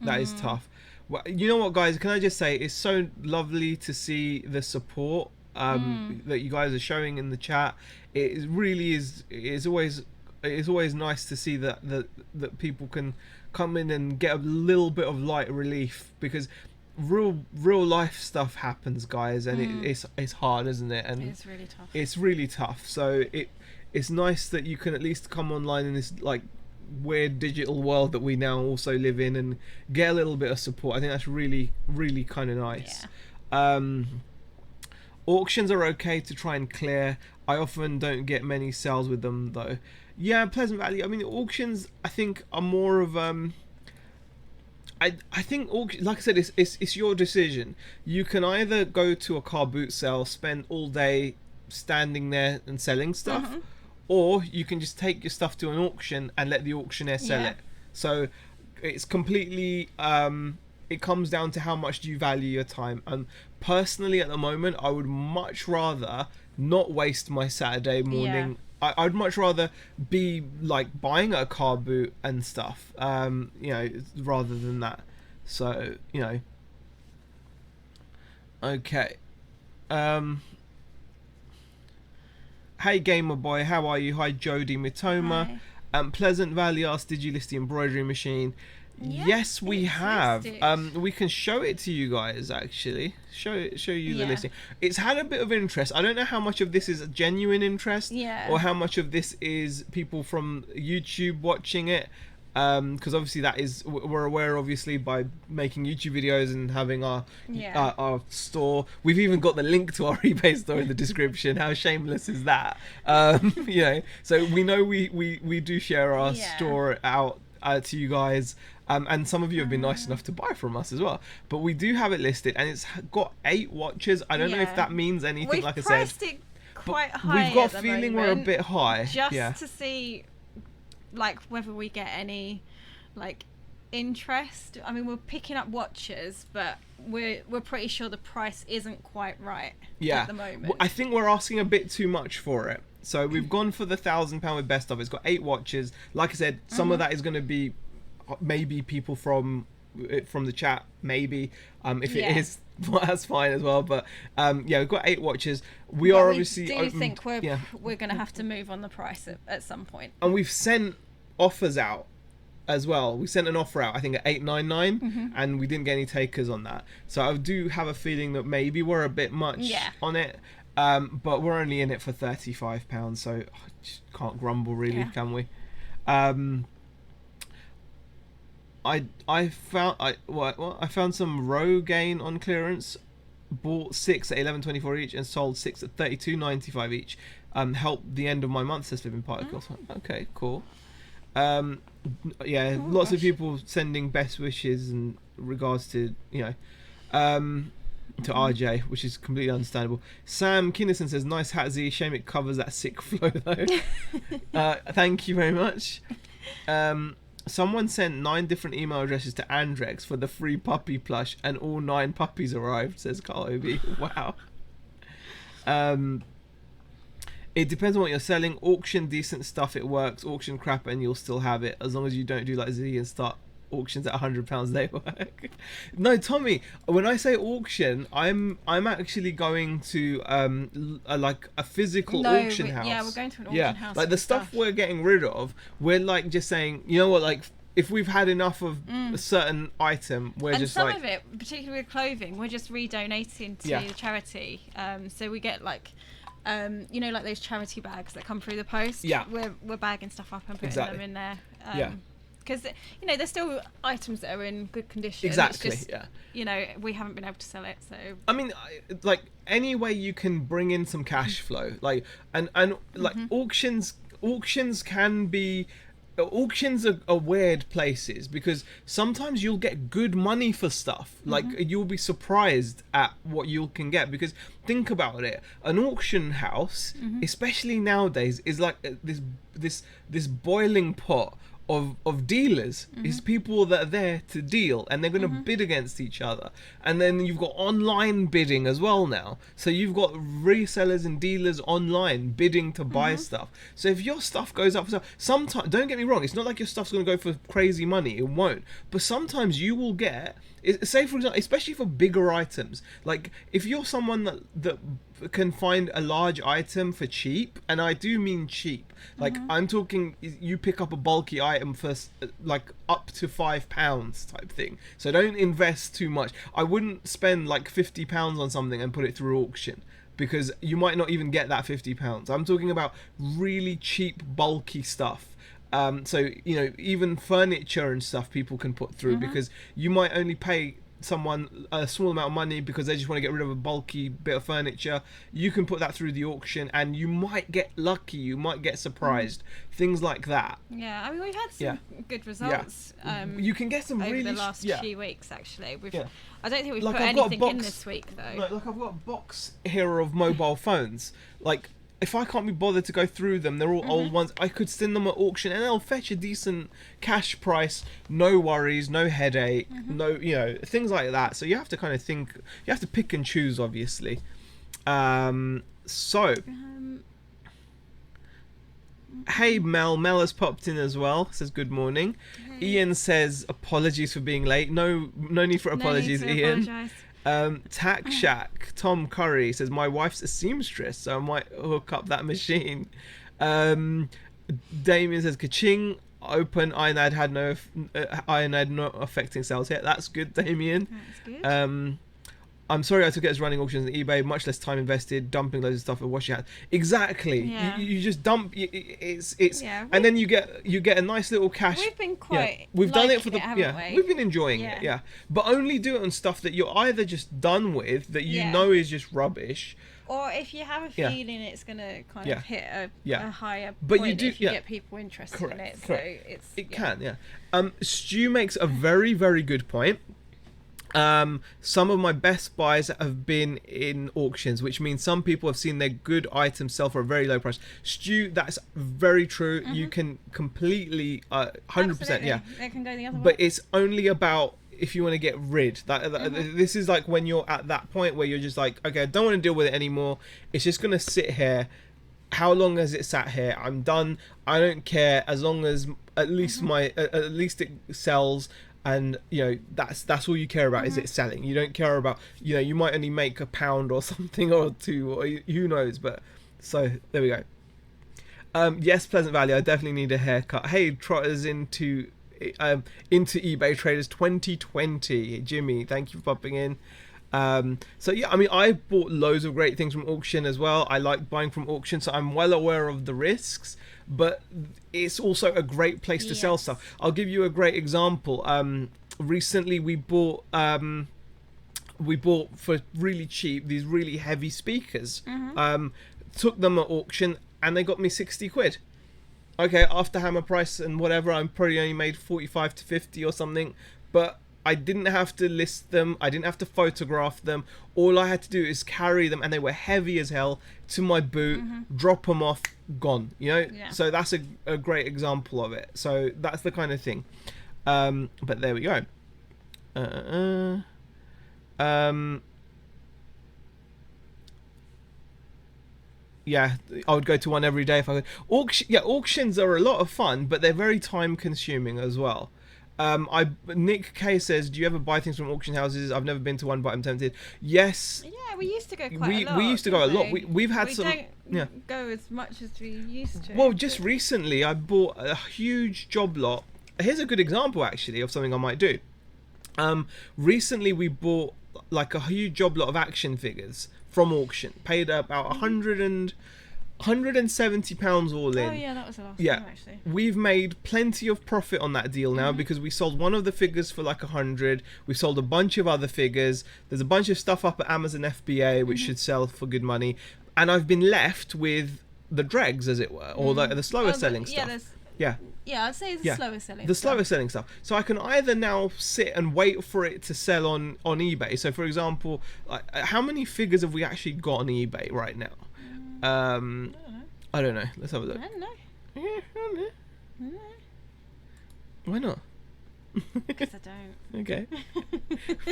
That is tough. Well, you know what, guys? Can I just say it's so lovely to see the support that you guys are showing in the chat. It really is. It's always nice to see that people can come in and get a little bit of light relief, because real life stuff happens, guys, and it's hard, isn't it? And it's really tough. It's really tough. So it's nice that you can at least come online in this like weird digital world that we now also live in and get a little bit of support. I think that's really kind of nice. Auctions are okay to try and clear. I often don't get many sales with them though. Yeah, Pleasant Valley. I mean, auctions I think are more of I think like I said, it's your decision. You can either go to a car boot sale, spend all day standing there and selling stuff, or you can just take your stuff to an auction and let the auctioneer sell it. So it's completely it comes down to how much do you value your time. And personally at the moment, I would much rather not waste my Saturday morning. I'd much rather be like buying a car boot and stuff, rather than that. So, okay. Hey Gamer Boy, how are you? Hi Jody Mitoma. Pleasant Valley asked, did you list the embroidery machine? Yes, we have. We can show it to you guys actually. Show you the listing. It's had a bit of interest. I don't know how much of this is a genuine interest, or how much of this is people from YouTube watching it. Because obviously that is, we're aware obviously by making YouTube videos and having our store. We've even got the link to our eBay store in the description. How shameless is that? So we know we do share our store out to you guys, and some of you have been nice enough to buy from us as well. But we do have it listed, and it's got 8 watches. I don't know if that means anything. We've like I said, priced it quite high. We've got a feeling we're a bit high, just to see like whether we get any like interest. I mean, we're picking up watches, but we're pretty sure the price isn't quite right at the moment. I think we're asking a bit too much for it. So we've gone for the £1,000 with best of. It's got 8 watches. Like I said, some of that is going to be maybe people from the chat. Maybe if it is, that's fine as well. But we've got 8 watches. We think we're going to have to move on the price at some point. And we've sent offers out as well. We sent an offer out, I think, at $899, and we didn't get any takers on that. So I do have a feeling that maybe we're a bit much on it. But we're only in it for £35, so just can't grumble really, can we? I found some Rogaine on clearance. Bought 6 at $11.24 each and sold 6 at $32.95 each. Helped the end of my month, says Flipping Particles. Okay, cool. Lots of people sending best wishes in regards to to RJ, which is completely understandable. Sam Kinnison says, nice hat Z, shame it covers that sick flow though. Thank you very much. Someone sent 9 different email addresses to Andrex for the free puppy plush, and all 9 puppies arrived, says Carl Obi. Wow. It depends on what you're selling. Auction decent stuff, it works. Auction crap and you'll still have it, as long as you don't do like Z and start auctions at £100. They work. No, Tommy, when I say auction, I'm actually going to a physical auction house. Yeah, we're going to an auction house. Like the stuff we're getting rid of, we're like just saying, you know what, like if we've had enough of a certain item, we're just like, some of it, particularly with clothing, we're just redonating to the charity. So we get like like those charity bags that come through the post. Yeah, we're bagging stuff up and putting them in there. because there's still items that are in good condition. Exactly. It's just, we haven't been able to sell it. So I mean, like any way you can bring in some cash flow, like and like auctions can be. Auctions are weird places because sometimes you'll get good money for stuff. Like you'll be surprised at what you can get, because think about it, an auction house, especially nowadays, is like this boiling pot of dealers. It's people that are there to deal, and they're going to bid against each other. And then you've got online bidding as well now, so you've got resellers and dealers online bidding to buy stuff. So if your stuff goes up, sometimes, don't get me wrong, it's not like your stuff's going to go for crazy money, it won't, but sometimes you will get, say for example, especially for bigger items, like if you're someone that can find a large item for cheap, and I do mean cheap, like I'm talking, you pick up a bulky item for like up to £5 type thing, so don't invest too much. I wouldn't spend like £50 on something and put it through auction, because you might not even get that £50. I'm talking about really cheap bulky stuff. So even furniture and stuff people can put through, because you might only pay someone a small amount of money because they just want to get rid of a bulky bit of furniture. You can put that through the auction and you might get lucky, you might get surprised, things like that. I mean, we've had some good results. You can get some over really the last few weeks actually. I don't think we've like put I've got anything in this week though. Like I've got a box here of mobile phones. Like if I can't be bothered to go through them, they're all old ones, I could send them at auction and they'll fetch a decent cash price, no worries, no headache, no, things like that. So you have to kind of think, you have to pick and choose, obviously. Hey Mel has popped in as well, says good morning. Hey. Ian says apologies for being late. No need for apologies, Ian. Tack Shack Tom Curry says my wife's a seamstress, so I might hook up that machine. Damien says ka-ching, open iron ad not affecting sales yet. That's good, Damien. That's good. I'm sorry I took it as running auctions on eBay, much less time invested, dumping loads of stuff and washing hands. Exactly. Yeah. You just dump and then you get a nice little cash. We've been quite we've done it for we've been enjoying it, but only do it on stuff that you're either just done with, that you know is just rubbish, or if you have a feeling it's going to kind of hit a higher but point, you do if you get people interested in it. So it can. Stu makes a very, very good point. Some of my best buys have been in auctions, which means some people have seen their good items sell for a very low price. Stu, that's very true. You can completely 100%. Absolutely. Yeah, it can go the other way. But it's only about if you want to get rid. This is like when you're at that point where you're just like, okay, I don't want to deal with it anymore, it's just gonna sit here. How long has it sat here? I'm done. I don't care, as long as at least at least it sells. And that's all you care about, is it selling. You don't care about, you might only make £1 or something, or two, or who knows. But so there we go. Yes, Pleasant Valley, I definitely need a haircut. Hey, Trotters into eBay Traders 2020. Jimmy, thank you for popping in. So yeah, I mean, I bought loads of great things from auction as well. I like buying from auction, so I'm well aware of the risks, but it's also a great place to sell stuff. I'll give you a great example. Recently we bought for really cheap these really heavy speakers. Took them at auction and they got me 60 quid. Okay, after hammer price and whatever, I'm probably only made 45 to 50 or something, but I didn't have to list them, I didn't have to photograph them. All I had to do is carry them, and they were heavy as hell, to my boot, drop them off, gone. So that's a great example of it. So that's the kind of thing. But there we go. Yeah, I would go to one every day if I could. Auctions are a lot of fun, but they're very time consuming as well. Nick K says, do you ever buy things from auction houses? I've never been to one, but I'm tempted. Yes. Yeah, we used to go quite a lot. We used to go a lot. We've had we some. Don't go as much as we used to. Well, just recently I bought a huge job lot. Here's a good example actually of something I might do. Recently we bought like a huge job lot of action figures from auction. Paid about 100 £170 all in. Oh yeah, that was the last Yeah. time actually. We've made plenty of profit on that deal now Mm-hmm. because we sold one of the figures for like 100. We sold a bunch of other figures. There's a bunch of stuff up at Amazon FBA which should sell for good money, and I've been left with the dregs, as it were, or the slower selling stuff. Yeah, I'd say the Yeah. slower selling. The stuff. slower selling stuff. So I can either now sit and wait for it to sell on eBay. So for example, like, how many figures have we actually got on eBay right now? I don't know. Let's have a look. I don't know. Yeah, I don't know. No, Why not? because I don't. Okay.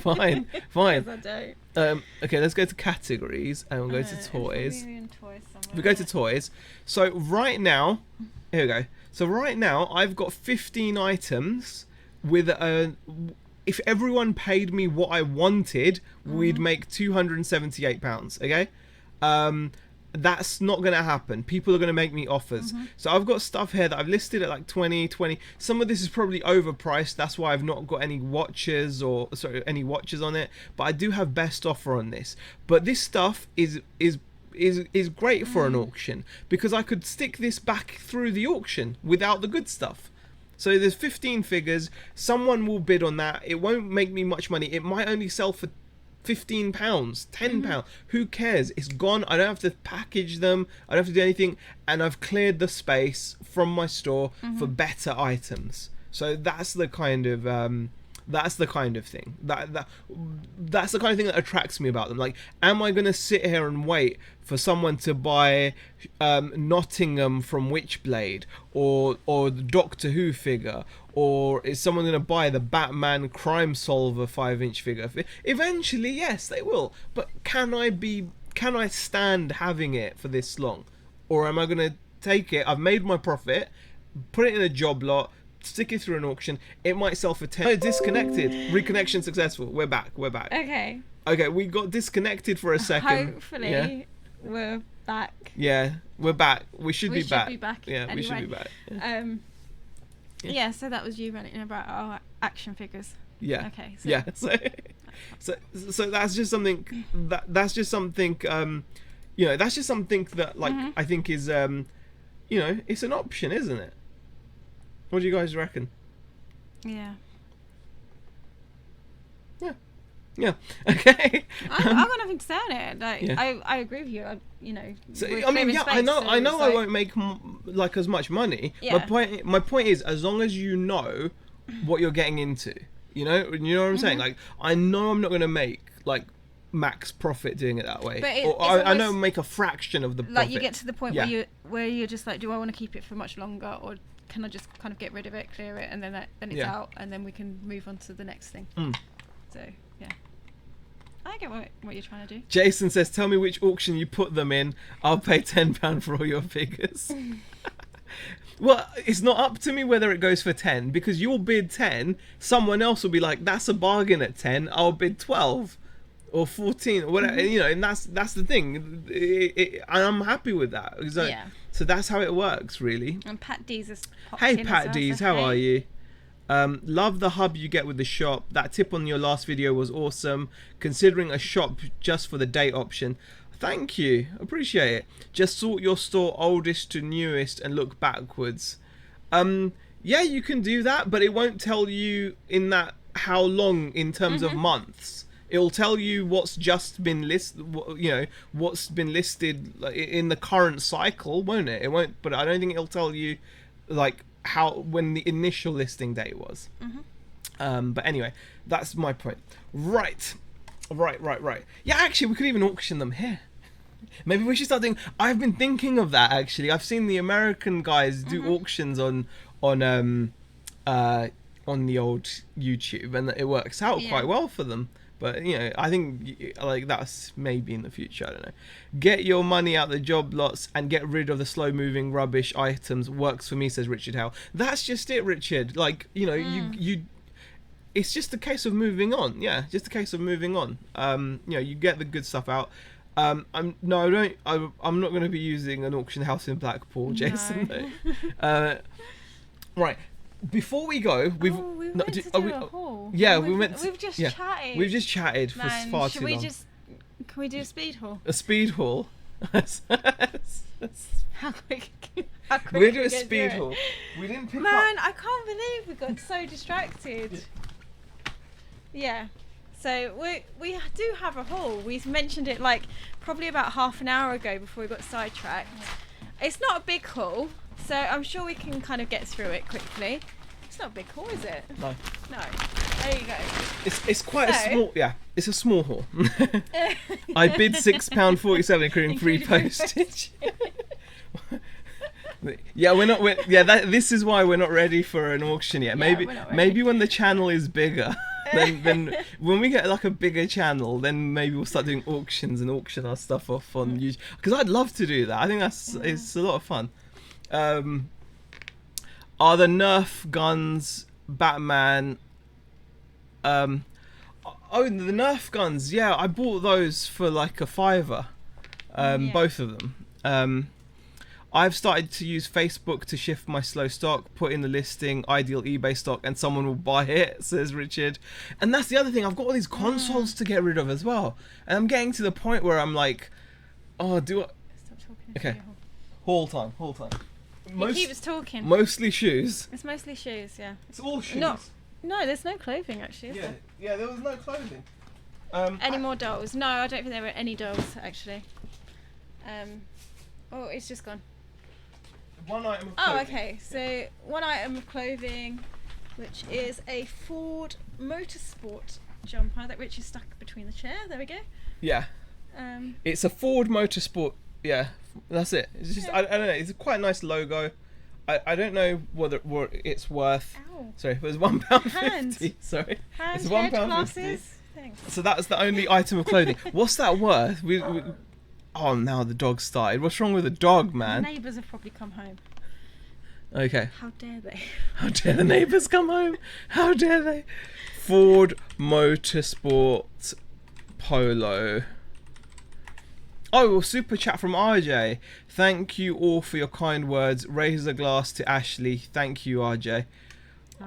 Fine. Fine. Because I don't. Okay, let's go to categories and we'll go to It's toys. probably in toys somewhere. We go to toys. So right now, here we go. So right now, I've got 15 items with if everyone paid me what I wanted, we'd make £278. Okay. That's not going to happen. People are going to make me offers. So I've got stuff here that I've listed at like 20. Some of this is probably overpriced. That's why I've not got any watches any watches on it. But I do have best offer on this. But this stuff is great for an auction because I could stick this back through the auction without the good stuff. So there's 15 figures. Someone will bid on that. It won't make me much money. It might only sell for £15, £10. Who cares? It's gone. I don't have to package them. I don't have to do anything. And I've cleared the space from my store for better items. So that's the kind of that's the kind of thing that's the kind of thing that attracts me about them. Like, am I gonna sit here and wait for someone to buy Nottingham from Witchblade or the Doctor Who figure, or is someone gonna buy the Batman Crime Solver 5-inch figure? Eventually, yes, they will. But can I stand having it for this long, or am I gonna take it? I've made my profit, put it in a job lot, stick it through an auction. It might sell for 10. Oh, disconnected. Reconnection successful. We're back. Okay. Okay, we got disconnected for a second. Hopefully, Yeah. we're back. Yeah, we're back. We should be back. Yeah, anyway. we should be back. Yeah. Yeah, so that was you running about our action figures. Yeah. Okay. So Yeah. So that's just something that's just something that's just something that like I think is it's an option, isn't it? What do you guys reckon? Yeah. Yeah. Okay. I've got nothing to say on it. Like, Yeah. I agree with you. So, we're I mean, clearing yeah, space, I know so I it's like- won't make like as much money. Yeah. My point is, as long as you know what you're getting into, you know what I'm saying. Like, I know I'm not going to make like max profit doing it that way. But Or it's I know almost- make a fraction of the profit. Like, you get to the point Yeah. where you're just like, do I want to keep it for much longer, or can I just kind of get rid of it, clear it, and then it's Yeah. out, and then we can move on to the next thing. So yeah, I get what you're trying to do. Jason says, "Tell me which auction you put them in. I'll pay £10 for all your figures." Well, it's not up to me whether it goes for 10, because you'll bid 10. Someone else will be like, "That's a bargain at 10. I'll bid 12 or 14 or whatever." And that's the thing. And I'm happy with that. So, Yeah. so that's how it works, really. And Pat D's has popped Hey in Pat as well, D's, so how hey. are you? Love the hub you get with the shop. That tip on your last video was awesome. Considering a shop just for the date option. Thank you, appreciate it. Just sort your store oldest to newest and look backwards. Yeah, you can do that, but it won't tell you in that how long in terms of months. It'll tell you what's just been what's been listed in the current cycle, won't it? It won't, but I don't think it'll tell you like when the initial listing date was. But anyway, that's my point. Right. Yeah, actually, we could even auction them here. Maybe we should start doing. I've been thinking of that actually. I've seen the American guys do auctions on the old YouTube, and it works out quite well for them. But I think like that's maybe in the future. I don't know. Get your money out the job lots and get rid of the slow-moving rubbish items. Works for me, says Richard Howe. That's just it, Richard. Like you. It's just a case of moving on. Yeah, just a case of moving on. You get the good stuff out. I'm not going to be using an auction house in Blackpool, Jason. No. Right. Before we go, we went to do a haul. Yeah, We've just chatted. We've just chatted for far too long. Can we do a speed haul? A speed haul. How quick? How quick We're can doing we a get speed through it? haul. We didn't pick Man, up. I can't believe we got so distracted. Yeah. So we do have a haul. We mentioned it like probably about half an hour ago before we got sidetracked. It's not a big haul, so I'm sure we can kind of get through it quickly. It's not a big haul, is it? No. No. There you go. It's quite a So- small. Yeah, it's a small haul. I bid £6.47, including free Including free postage. Yeah, this is why we're not ready for an auction yet. Yeah, we're not ready. Maybe when the channel is bigger, then when we get like a bigger channel, then maybe we'll start doing auctions and auction our stuff off on YouTube. Because I'd love to do that. I think it's a lot of fun. Are the Nerf guns Batman? Oh, the Nerf guns. Yeah, I bought those for like a £5. Yeah. Both of them. I've started to use Facebook to shift my slow stock, put in the listing, ideal eBay stock, and someone will buy it, says Richard. And that's the other thing, I've got all these consoles to get rid of as well. And I'm getting to the point where I'm like, oh, do I... Stop talking. Okay. Haul time. He keeps talking. Mostly shoes. It's mostly shoes, yeah. It's all shoes. No, there's no clothing actually, is Yeah, there? yeah, there was no clothing. Any more dolls? No, I don't think there were any dolls actually. Oh, it's just gone. One item of Oh, clothing. okay. So one item of clothing, which is a Ford Motorsport jumper that Rich is stuck between the chair. There we go. Yeah. It's a Ford Motorsport. Yeah, that's it. It's just Yeah. I don't know. It's a quite nice logo. I don't know what it's worth. Ow. Sorry, it was £1.50. Hands. Sorry, Hands, it's head, £1.50. glasses. Thanks. So that's the only item of clothing. What's that worth? Oh, now the dog started. What's wrong with the dog, The man? neighbours have probably come home. Okay. How dare they? How dare the neighbours come home? How dare they? Ford Motorsport Polo. Oh, well, super chat from RJ. Thank you all for your kind words. Raise a glass to Ashley. Thank you, RJ.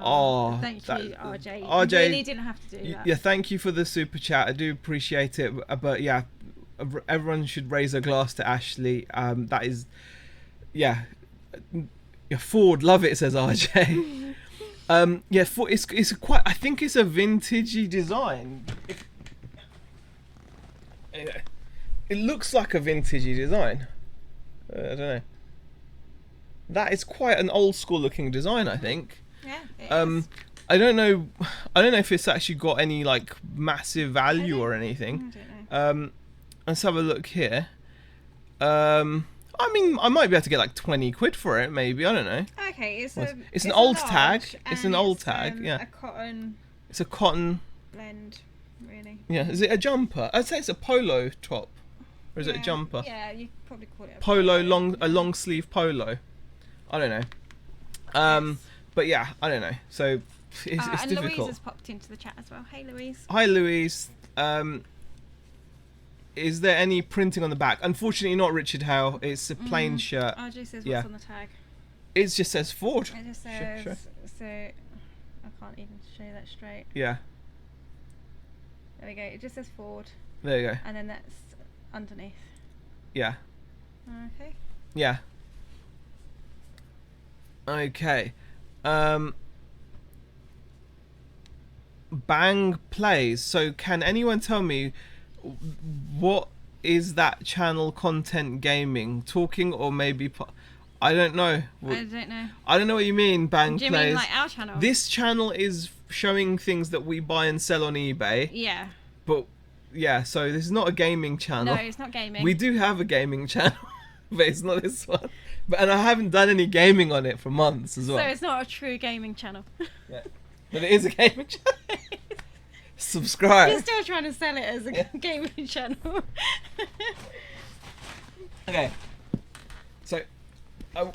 Oh, Thank you, RJ. You RJ, really didn't have to do that. Yeah, thank you for the super chat. I do appreciate it. But yeah, everyone should raise a glass to Ashley. That is, yeah. Ford, love it, says RJ. Yeah, Ford, it's quite. I think it's a vintagey design. It looks like a vintagey design. I don't know. That is quite an old school looking design, I think. Yeah, it is. I don't know if it's actually got any like massive value or I anything. don't know. Let's have a look here. I mean, I might be able to get like 20 quid for it, maybe. I don't know. Okay, it's an a old large tag. It's an and old it's, tag, yeah. A cotton It's a cotton. blend, really. Yeah, is it a jumper? I'd say it's a polo top, or is it a Yeah, jumper? Yeah, you could probably call it a Polo, a long sleeve polo. I don't know. Yes. But yeah, I don't know. So it's and difficult. Louise has popped into the chat as well. Hey, Louise. Hi, Louise. Is there any printing on the back? Unfortunately, not, Richard Howe. It's a plain shirt. RJ says what's Yeah. on the tag. It just says Ford. It just Sure, says sure. so. I can't even show you that straight. Yeah, There we go. It just says Ford, there you go. and then that's underneath. Yeah, Okay. yeah. Okay. Bang plays. So can anyone tell me what is that channel? Content gaming, talking, or maybe I don't know. I don't know. I don't know what you mean. Bang Do you plays. mean like our channel? This channel is showing things that we buy and sell on eBay. Yeah. But yeah, so this is not a gaming channel. No, it's not gaming. We do have a gaming channel, but it's not this one. And I haven't done any gaming on it for months as well. So it's not a true gaming channel. Yeah. But it is a gaming channel. Subscribe. You're still trying to sell it as a gaming channel. Okay. So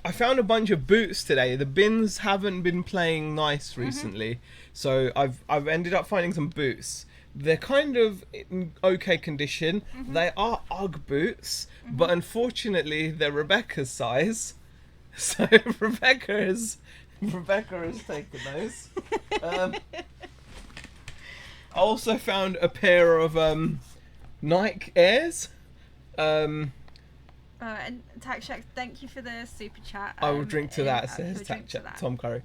I found a bunch of boots today. The bins haven't been playing nice recently, so I've ended up finding some boots. They're kind of in okay condition. They are UGG boots, but unfortunately they're Rebecca's size. So Rebecca has taken those. I also found a pair of Nike Airs. And Tax Shack, thank you for the super chat. I will drink to that, says Tom Curry.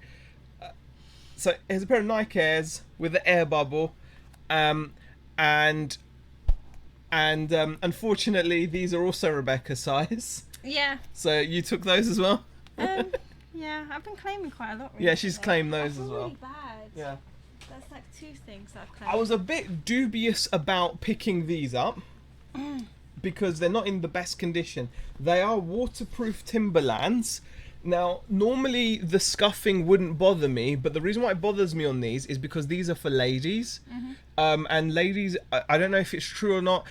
So here's a pair of Nike Airs with the air bubble, and unfortunately these are also Rebecca's size. Yeah. So you took those as well? Yeah, I've been claiming quite a lot. Yeah, she's claimed those as well. Really bad. Yeah. That's like 2 things I've claimed. I was a bit dubious about picking these up because they're not in the best condition. They are waterproof Timberlands. Now, normally the scuffing wouldn't bother me, but the reason why it bothers me on these is because these are for ladies. And ladies, I don't know if it's true or not.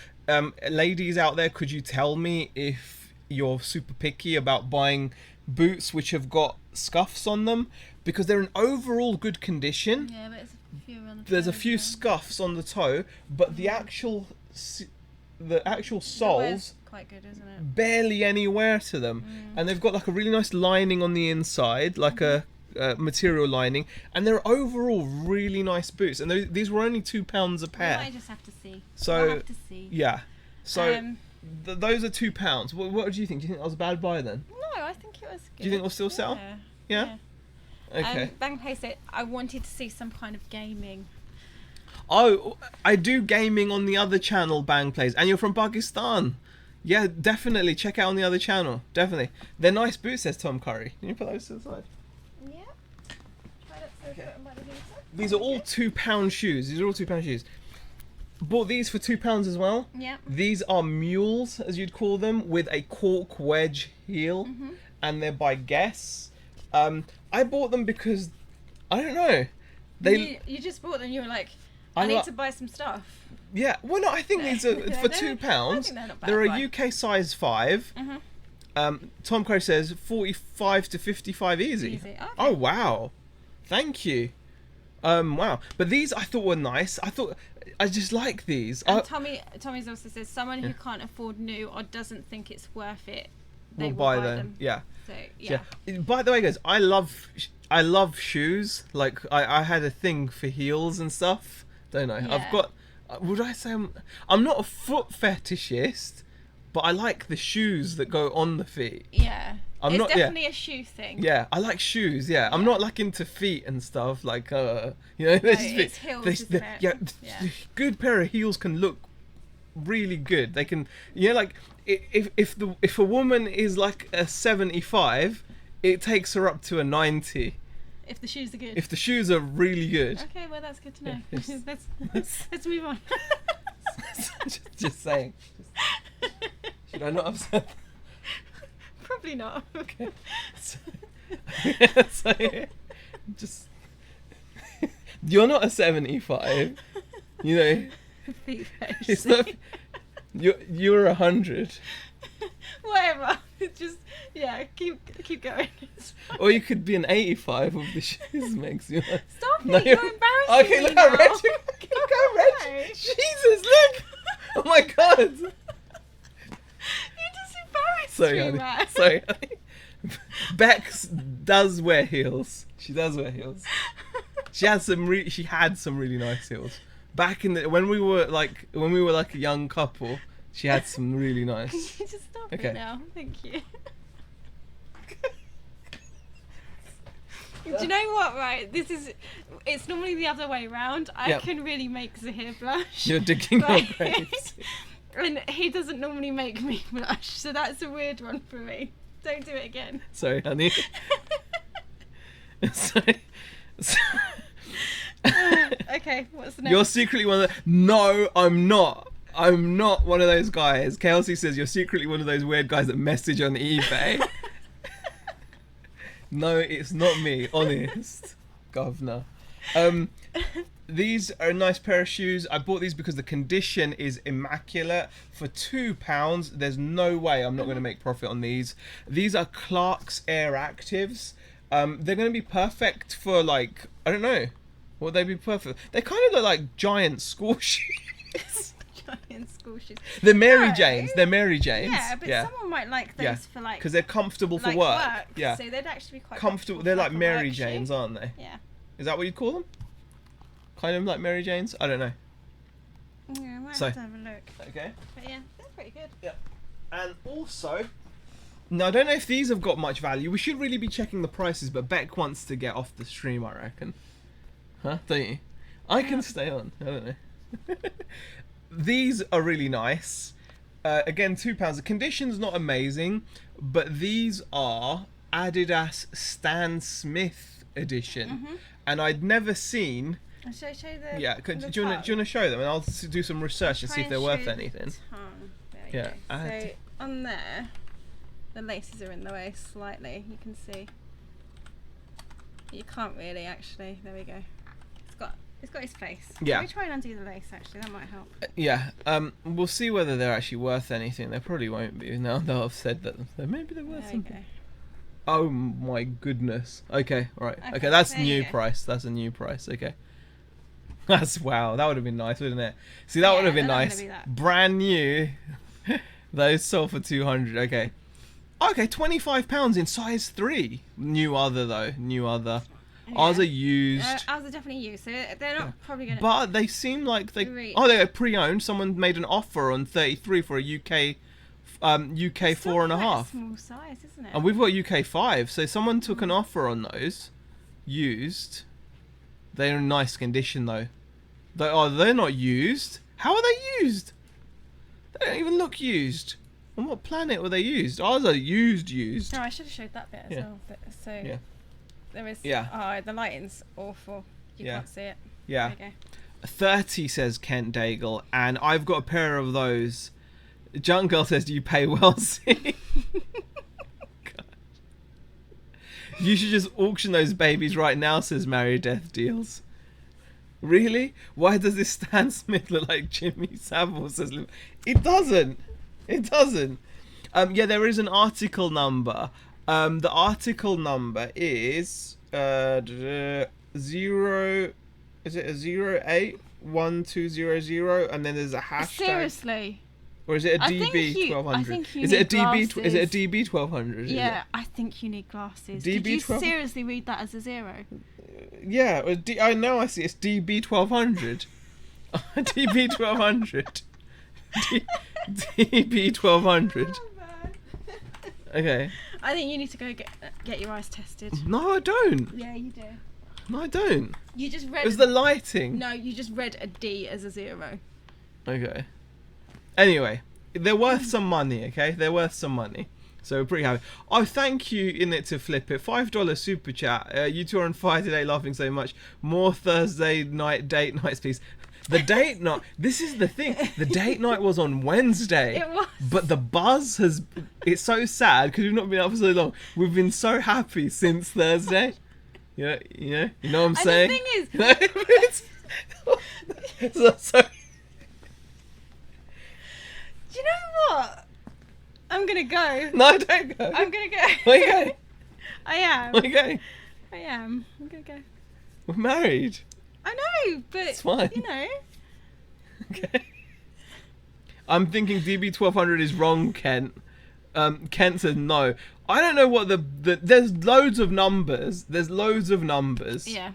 Ladies out there, could you tell me if you're super picky about buying boots which have got scuffs on them? Because they're in overall good condition. Yeah, but it's a few on the There's a toe, few yeah. scuffs on the toe, but the actual soles, quite good, isn't it? barely any wear to them, and they've got like a really nice lining on the inside, like a material lining, and they're overall really nice boots. And these were only £2 a pair. I just have to see. So I'll have to see. yeah, so those are £2. What do you think? Do you think that was a bad buy then? No, I think it was good. Do you think it will still sell? Yeah. Okay. Bang Pay said, I wanted to see some kind of gaming. Oh, I do gaming on the other channel, Bang Plays, and you're from Pakistan. Yeah, definitely check out on the other channel. Definitely, they're nice boots, says Tom Curry. Can you put those to the side? Yeah. Try that so by the heater. These are all £2 shoes. These are all £2 shoes. Bought these for £2 as well. Yeah. These are mules, as you'd call them, with a cork wedge heel, and they're by Guess. I bought them because I don't know. You just bought them. You were like, I need to buy some stuff. Yeah, well, no, I think these are for £2. I think they're not bad. They're a UK size 5. Tom Curry says 45 to 55 easy. Okay. Oh wow, thank you. Wow, but these I thought were nice. I just like these. And Tommy's also says someone who can't afford new or doesn't think it's worth it, they will buy them. Yeah. So yeah. By the way, guys, I love shoes. Like I had a thing for heels and stuff. Don't know. Yeah. I've got. Would I say I'm not a foot fetishist, but I like the shoes that go on the feet. Yeah. I'm it's not, definitely a shoe thing. Yeah, I like shoes. Yeah, I'm not like into feet and stuff. Like you know, it's heels, isn't it? Yeah, Yeah. good pair of heels can look really good. They can, like if a woman is like a 75, it takes her up to a 90. If the shoes are good. If the shoes are really good. Okay, well that's good to know. Yeah, yes. let's move on. just saying. Should I not have said that? Probably not. Okay. So, just you're not a 75. You know. It's not. You're 100. Whatever. Just keep going. Or you could be an 85 with the shoes, makes you. Stop No, it! You're embarrassing okay, me look now. how red you. Look how red. Jesus, look! Oh my God. You just embarrassed Sorry, me, honey. man. Sorry, honey. Bex does wear heels. She does wear heels. She had some really nice heels. Back in when we were like a young couple, she had some really nice. Can you just stop Okay. it now? Thank you. Do you know what, right? It's normally the other way around. I can really make Zahir blush. You're digging your Right? graves. And he doesn't normally make me blush, so that's a weird one for me. Don't do it again. Sorry, honey. Sorry. Okay, what's the next? You're secretly one of the... No, I'm not. I'm not one of those guys. Kelsey says you're secretly one of those weird guys that message on eBay. No, it's not me. Honest. Governor. These are a nice pair of shoes. I bought these because the condition is immaculate. For £2, there's no way I'm not going to make profit on these. These are Clark's Air Actives. They're going to be perfect for, like, I don't know. Would they be perfect? They kind of look like giant school shoes. Giant school shoes. They're Mary Janes. They're Mary Janes. Yeah, but someone might like those for like... because they're comfortable for like work. Yeah. So they'd actually be quite Comfortable. They're like for Mary work Janes, shoe. aren't they? Yeah. Is that what you'd call them? Kind of like Mary Janes? I don't know. Yeah, I might So- have to have a look. Okay. But yeah, they're pretty good. Yeah. And also, No, I don't know if these have got much value. We should really be checking the prices, but Beck wants to get off the stream, I reckon. Huh? Don't you? I can stay on. I don't know. These are really nice. Again, £2. The condition's not amazing, but these are Adidas Stan Smith edition. And I'd never seen... Should I show the... Yeah, do you want to show them? And I'll do some research and see if they're worth anything. There we go. So on there, the laces are in the way slightly. You can see. You can't really actually. There we go. It's got his face. Yeah. Let me try and undo the lace. Actually, that might help. Yeah. We'll see whether they're actually worth anything. They probably won't be. Now they'll have said that maybe they're worth something. Go. Oh my goodness. Okay. All right. Okay. That's new price. That's a new price. Okay. That's wow. That would have been nice, wouldn't it? See, that would have been nice. Brand new. Those sold for 200. Okay. Okay. £25 in size 3. New other though. New other. Yeah. Ours are used. Ours are definitely used, so they're not probably going to... But they seem like they... Oh, they're pre-owned. Someone made an offer on 33 for a UK 4.5. Small size, isn't it? And we've got UK 5, so someone took an offer on those. Used. They're in nice condition, though. They're not used. How are they used? They don't even look used. On what planet were they used? Ours are used. No, I should have showed that bit as well. But, yeah. There is. Yeah. Oh, the lighting's awful. You can't see it. Yeah. There you go. 30 says Kent Daigle, and I've got a pair of those. Junk Girl says, "Do you pay well?" See? You should just auction those babies right now, says Marry Death Deals. Really? Why does this Stan Smith look like Jimmy Savile? Says it doesn't. It doesn't. Yeah, there is an article number. The article number is 0. Is it a 081200? And then there's a hashtag. Seriously. Or is it a DB 1200? Is it a DB? Is it a DB 1200? Yeah, I think you need glasses. DB Did you seriously read that as a 0? Yeah, I know. I see. It's DB 1200. DB 1200. DB 1200. Okay. I think you need to go get your eyes tested. No, I don't. Yeah, you do. No, I don't. You just read. It was the lighting. No, you just read a D as a 0. Okay. Anyway, they're worth some money, okay? They're worth some money. So we're pretty happy. Oh, thank you, In It to Flip It. $5 super chat. You two are on fire today, laughing so much. More Thursday night date nights, please. The date night. This is the thing. The date night was on Wednesday. It was. But the buzz has. It's so sad because we've not been up for so long. We've been so happy since Thursday. You know what I'm saying? The thing is. so, Do you know what? I'm gonna go. No, don't go. I'm gonna go. Where you going? I am. Where you going? I am. I'm gonna go. We're married. I know, but it's fine. You know. Okay. I'm thinking DB 1200 is wrong, Kent. Kent said no. I don't know what the there's loads of numbers. There's loads of numbers. Yeah.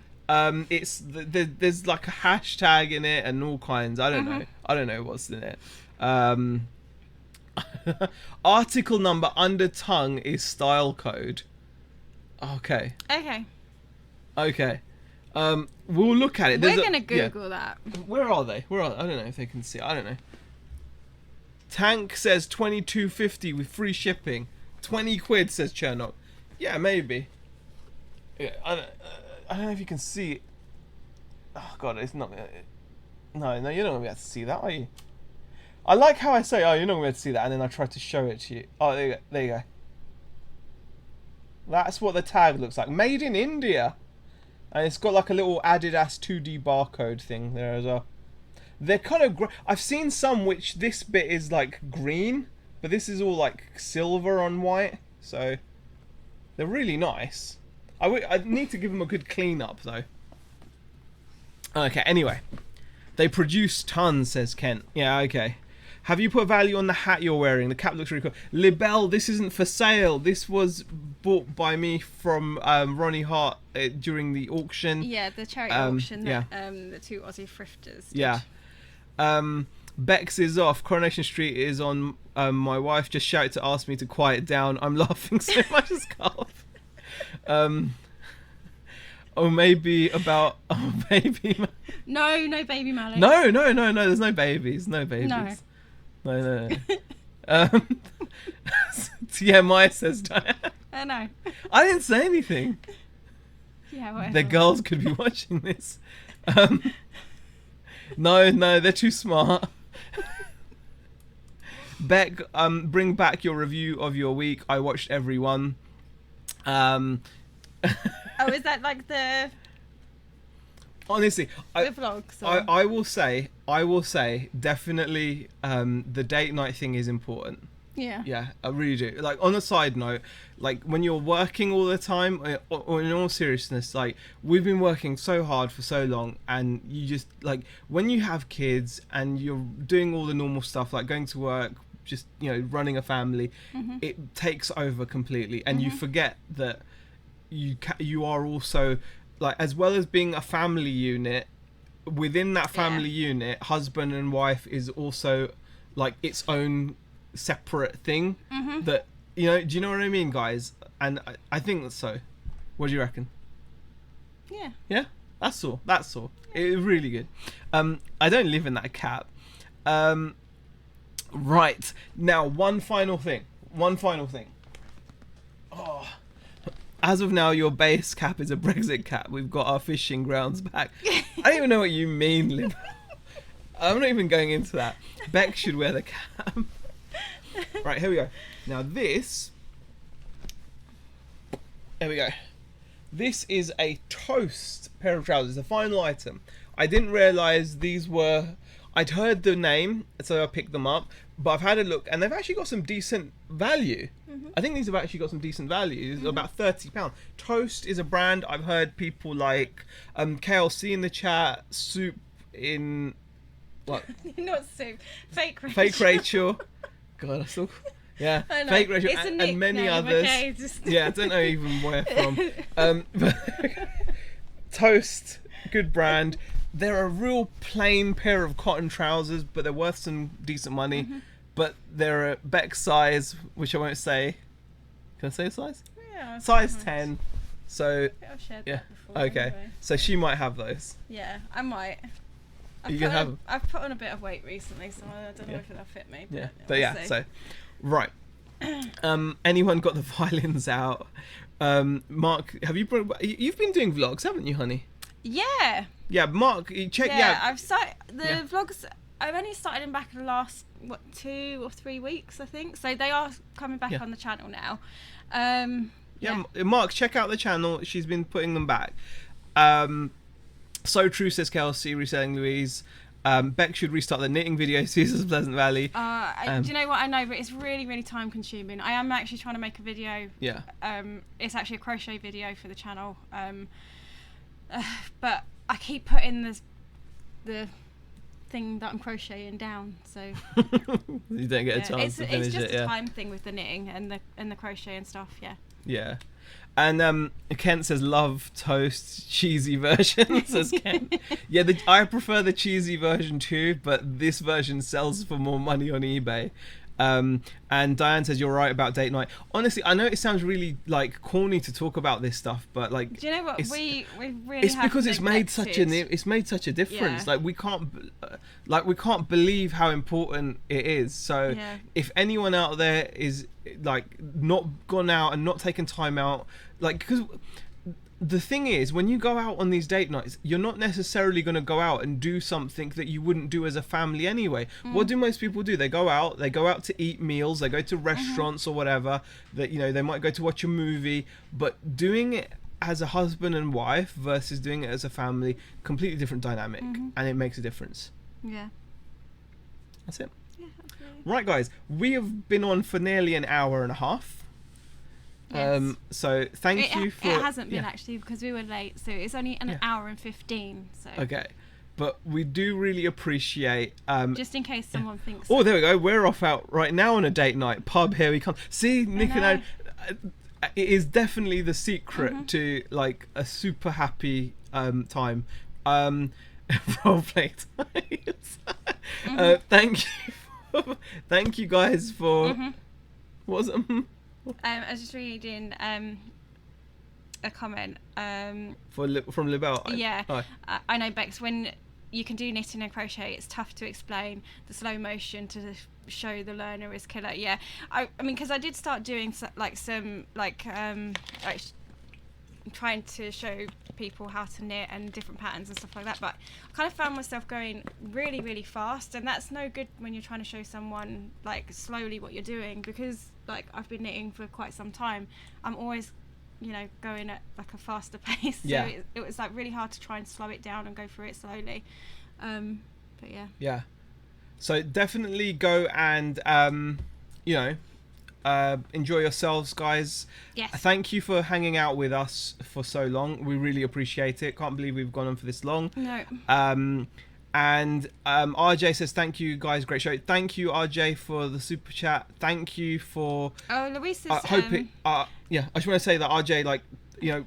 It's there's like a hashtag in it and all kinds. I don't know. I don't know what's in it. Article number under tongue is style code. Okay. Okay. We'll look at it. We're gonna Google that. Where are they? I don't know if they can see. I don't know. Tank says 22.50 with free shipping. 20 quid, says Chernok. Yeah, maybe. Yeah, I don't know if you can see it. Oh god, it's not. No, you're not gonna be able to see that, are you? I like how I say, "Oh, you're not gonna be able to see that," and then I try to show it to you. Oh, there you go. There you go. That's what the tag looks like. Made in India. And it's got like a little Adidas 2D barcode thing there as well. They're kind of... I've seen some which this bit is like green, but this is all like silver on white. So they're really nice. I need to give them a good clean up though. Okay, anyway. They produce tons, says Kent. Yeah, okay. Have you put value on the hat you're wearing? The cap looks really cool. Libelle, this isn't for sale. This was bought by me from Ronnie Hart during the auction. Yeah, the charity auction that the two Aussie thrifters did. Yeah. Bex is off. Coronation Street is on. My wife just shouted to ask me to quiet down. I'm laughing so much as Scarf. Or maybe about. Oh, baby. No baby Malik. No. There's no babies. No babies. No. TMI says Diane. I know. I didn't say anything. Yeah, whatever. The girls could be watching this. No, they're too smart. Beck, bring back your review of your week. I watched every one. Oh, is that like the Honestly, vlog? I will say, definitely, the date night thing is important. Yeah. Yeah, I really do. Like, on a side note, like, when you're working all the time, or in all seriousness, like, we've been working so hard for so long, and you just, like, when you have kids and you're doing all the normal stuff, like going to work, just, running a family, it takes over completely, and you forget that you are also, like, as well as being a family unit, within that family unit, husband and wife is also, like, its own separate thing that do you know what I mean, guys? And I think that's so. What do you reckon? Yeah, that's all it was really good. I don't live in that cap. Right now, one final thing. As of now, your base cap is a Brexit cap. We've got our fishing grounds back. I don't even know what you mean, Liv. I'm not even going into that. Beck should wear the cap. Right, here we go. Now this... There we go. This is a Toast pair of trousers, the final item. I didn't realise these were... I'd heard the name, so I picked them up. But I've had a look, and they've actually got some decent value. I think these have actually got some decent value. It's about £30. Toast is a brand I've heard people like. KLC in the chat, Soup in... What? Not Soup. Fake Rachel. Fake Rachel. God, I still... Yeah, Fake Rachel and many others. Okay, Yeah, I don't know even where from. But Toast, good brand. They're a real plain pair of cotton trousers, but they're worth some decent money. But they're a Beck size, which I won't say. Can I say a size? Yeah. Size 10. So I've shared yeah. that before. Okay. Anyway. So she might have those. Yeah, I might. You can have them. I've put on a bit of weight recently, so I don't know if it'll fit me. Yeah. But But we'll yeah. see. So right. Anyone got the violins out? Mark, you've been doing vlogs, haven't you, honey? Yeah. Yeah, Mark, you check. Yeah, I've started the Yeah. vlogs. I've only started them back in the last 2 or 3 weeks, I think. So they are coming back on the channel now. Yeah, Mark, check out the channel. She's been putting them back. So true, says Kelsey, reselling Louise. Beck should restart the knitting video series of Pleasant Valley. Do you know what? I know, but it's really, really time consuming. I am actually trying to make a video. Yeah. It's actually a crochet video for the channel. But I keep putting the thing that I'm crocheting down, so you don't get a chance to finish it's just it. a time thing with the knitting and the crochet and stuff. Yeah. And Kent says love Toast cheesy version, says Kent. Yeah, I prefer the cheesy version too, but this version sells for more money on eBay. And Diane says you're right about date night. Honestly, I know it sounds really like corny to talk about this stuff, but like, do you know what we really? It's because it's made such a difference. Yeah. Like we can't believe how important it is. So if anyone out there is like not gone out and not taken time out, like, because the thing is, when you go out on these date nights, you're not necessarily going to go out and do something that you wouldn't do as a family anyway. What do most people do? They go out to eat meals, they go to restaurants or whatever, that, they might go to watch a movie, but doing it as a husband and wife versus doing it as a family, completely different dynamic, and it makes a difference. Yeah. That's it. Yeah, absolutely. Right, guys, we have been on for nearly an hour and a half. Yes. So thank you for... It hasn't been actually, because we were late, so it's only an hour and 15. So okay, but we do really appreciate... just in case someone thinks... Oh, there we go. We're off out right now on a date night. Pub, here we come. See, Nick and I... It is definitely the secret to, like, a super happy time. Roleplay times. Thank you. Thank you guys for. Mm-hmm. What was it? I was just reading a comment. From Libel. Yeah, I know, Bex. When you can do knitting and crochet, it's tough to explain the slow motion to show the learner is killer. Yeah, I mean, because I did start doing trying to show people how to knit and different patterns and stuff like that, but I kind of found myself going really, really fast, and that's no good when you're trying to show someone like slowly what you're doing, because like I've been knitting for quite some time. I'm always, you know, going at like a faster pace, so it was like really hard to try and slow it down and go through it slowly. But yeah, so definitely go and enjoy yourselves, guys. yes, Thank you for hanging out with us for so long. We really appreciate it. Can't believe we've gone on for this long. no, and RJ says thank you guys, great show. Thank you RJ for the super chat. Thank you for Louise says, I just want to say that RJ, like, you know,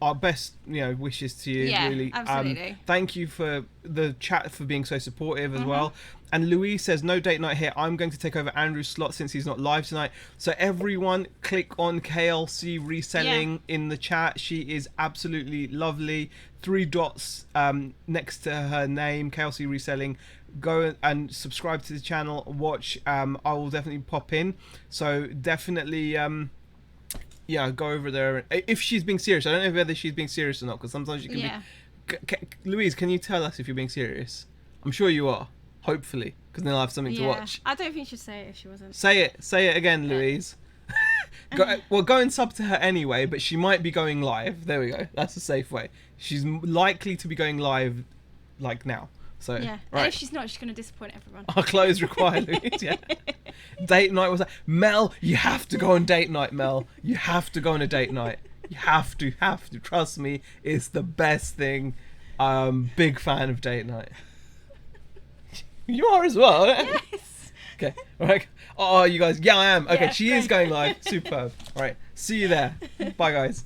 our best, you know, wishes to you. yeah, really. absolutely. Thank you for the chat, for being so supportive as well. And Louise says, no date night here. I'm going to take over Andrew's slot since he's not live tonight. So everyone click on KLC Reselling in the chat. She is absolutely lovely. 3 dots next to her name, KLC Reselling. Go and subscribe to the channel. Watch. I will definitely pop in. So definitely... go over there. If she's being serious. I don't know whether she's being serious or not, because sometimes she can be... Louise, can you tell us if you're being serious? I'm sure you are. Hopefully, because then I'll have something to watch. I don't think she'd say it if she wasn't. Say it again, Louise. Go and sub to her anyway, but she might be going live. There we go. That's a safe way. She's likely to be going live, like now. So yeah, right. And if she's not, she's going to disappoint everyone. Our clothes require Louise. Yeah. Date night was that. Mel, you have to go on date night. Mel, you have to go on a date night. You have to. Trust me, it's the best thing. Big fan of date night. You are as well. Yes. Okay. All right. Oh, you guys. Yeah, I am. Okay, Yeah, she is going live. Superb. All right. See you there. Bye, guys.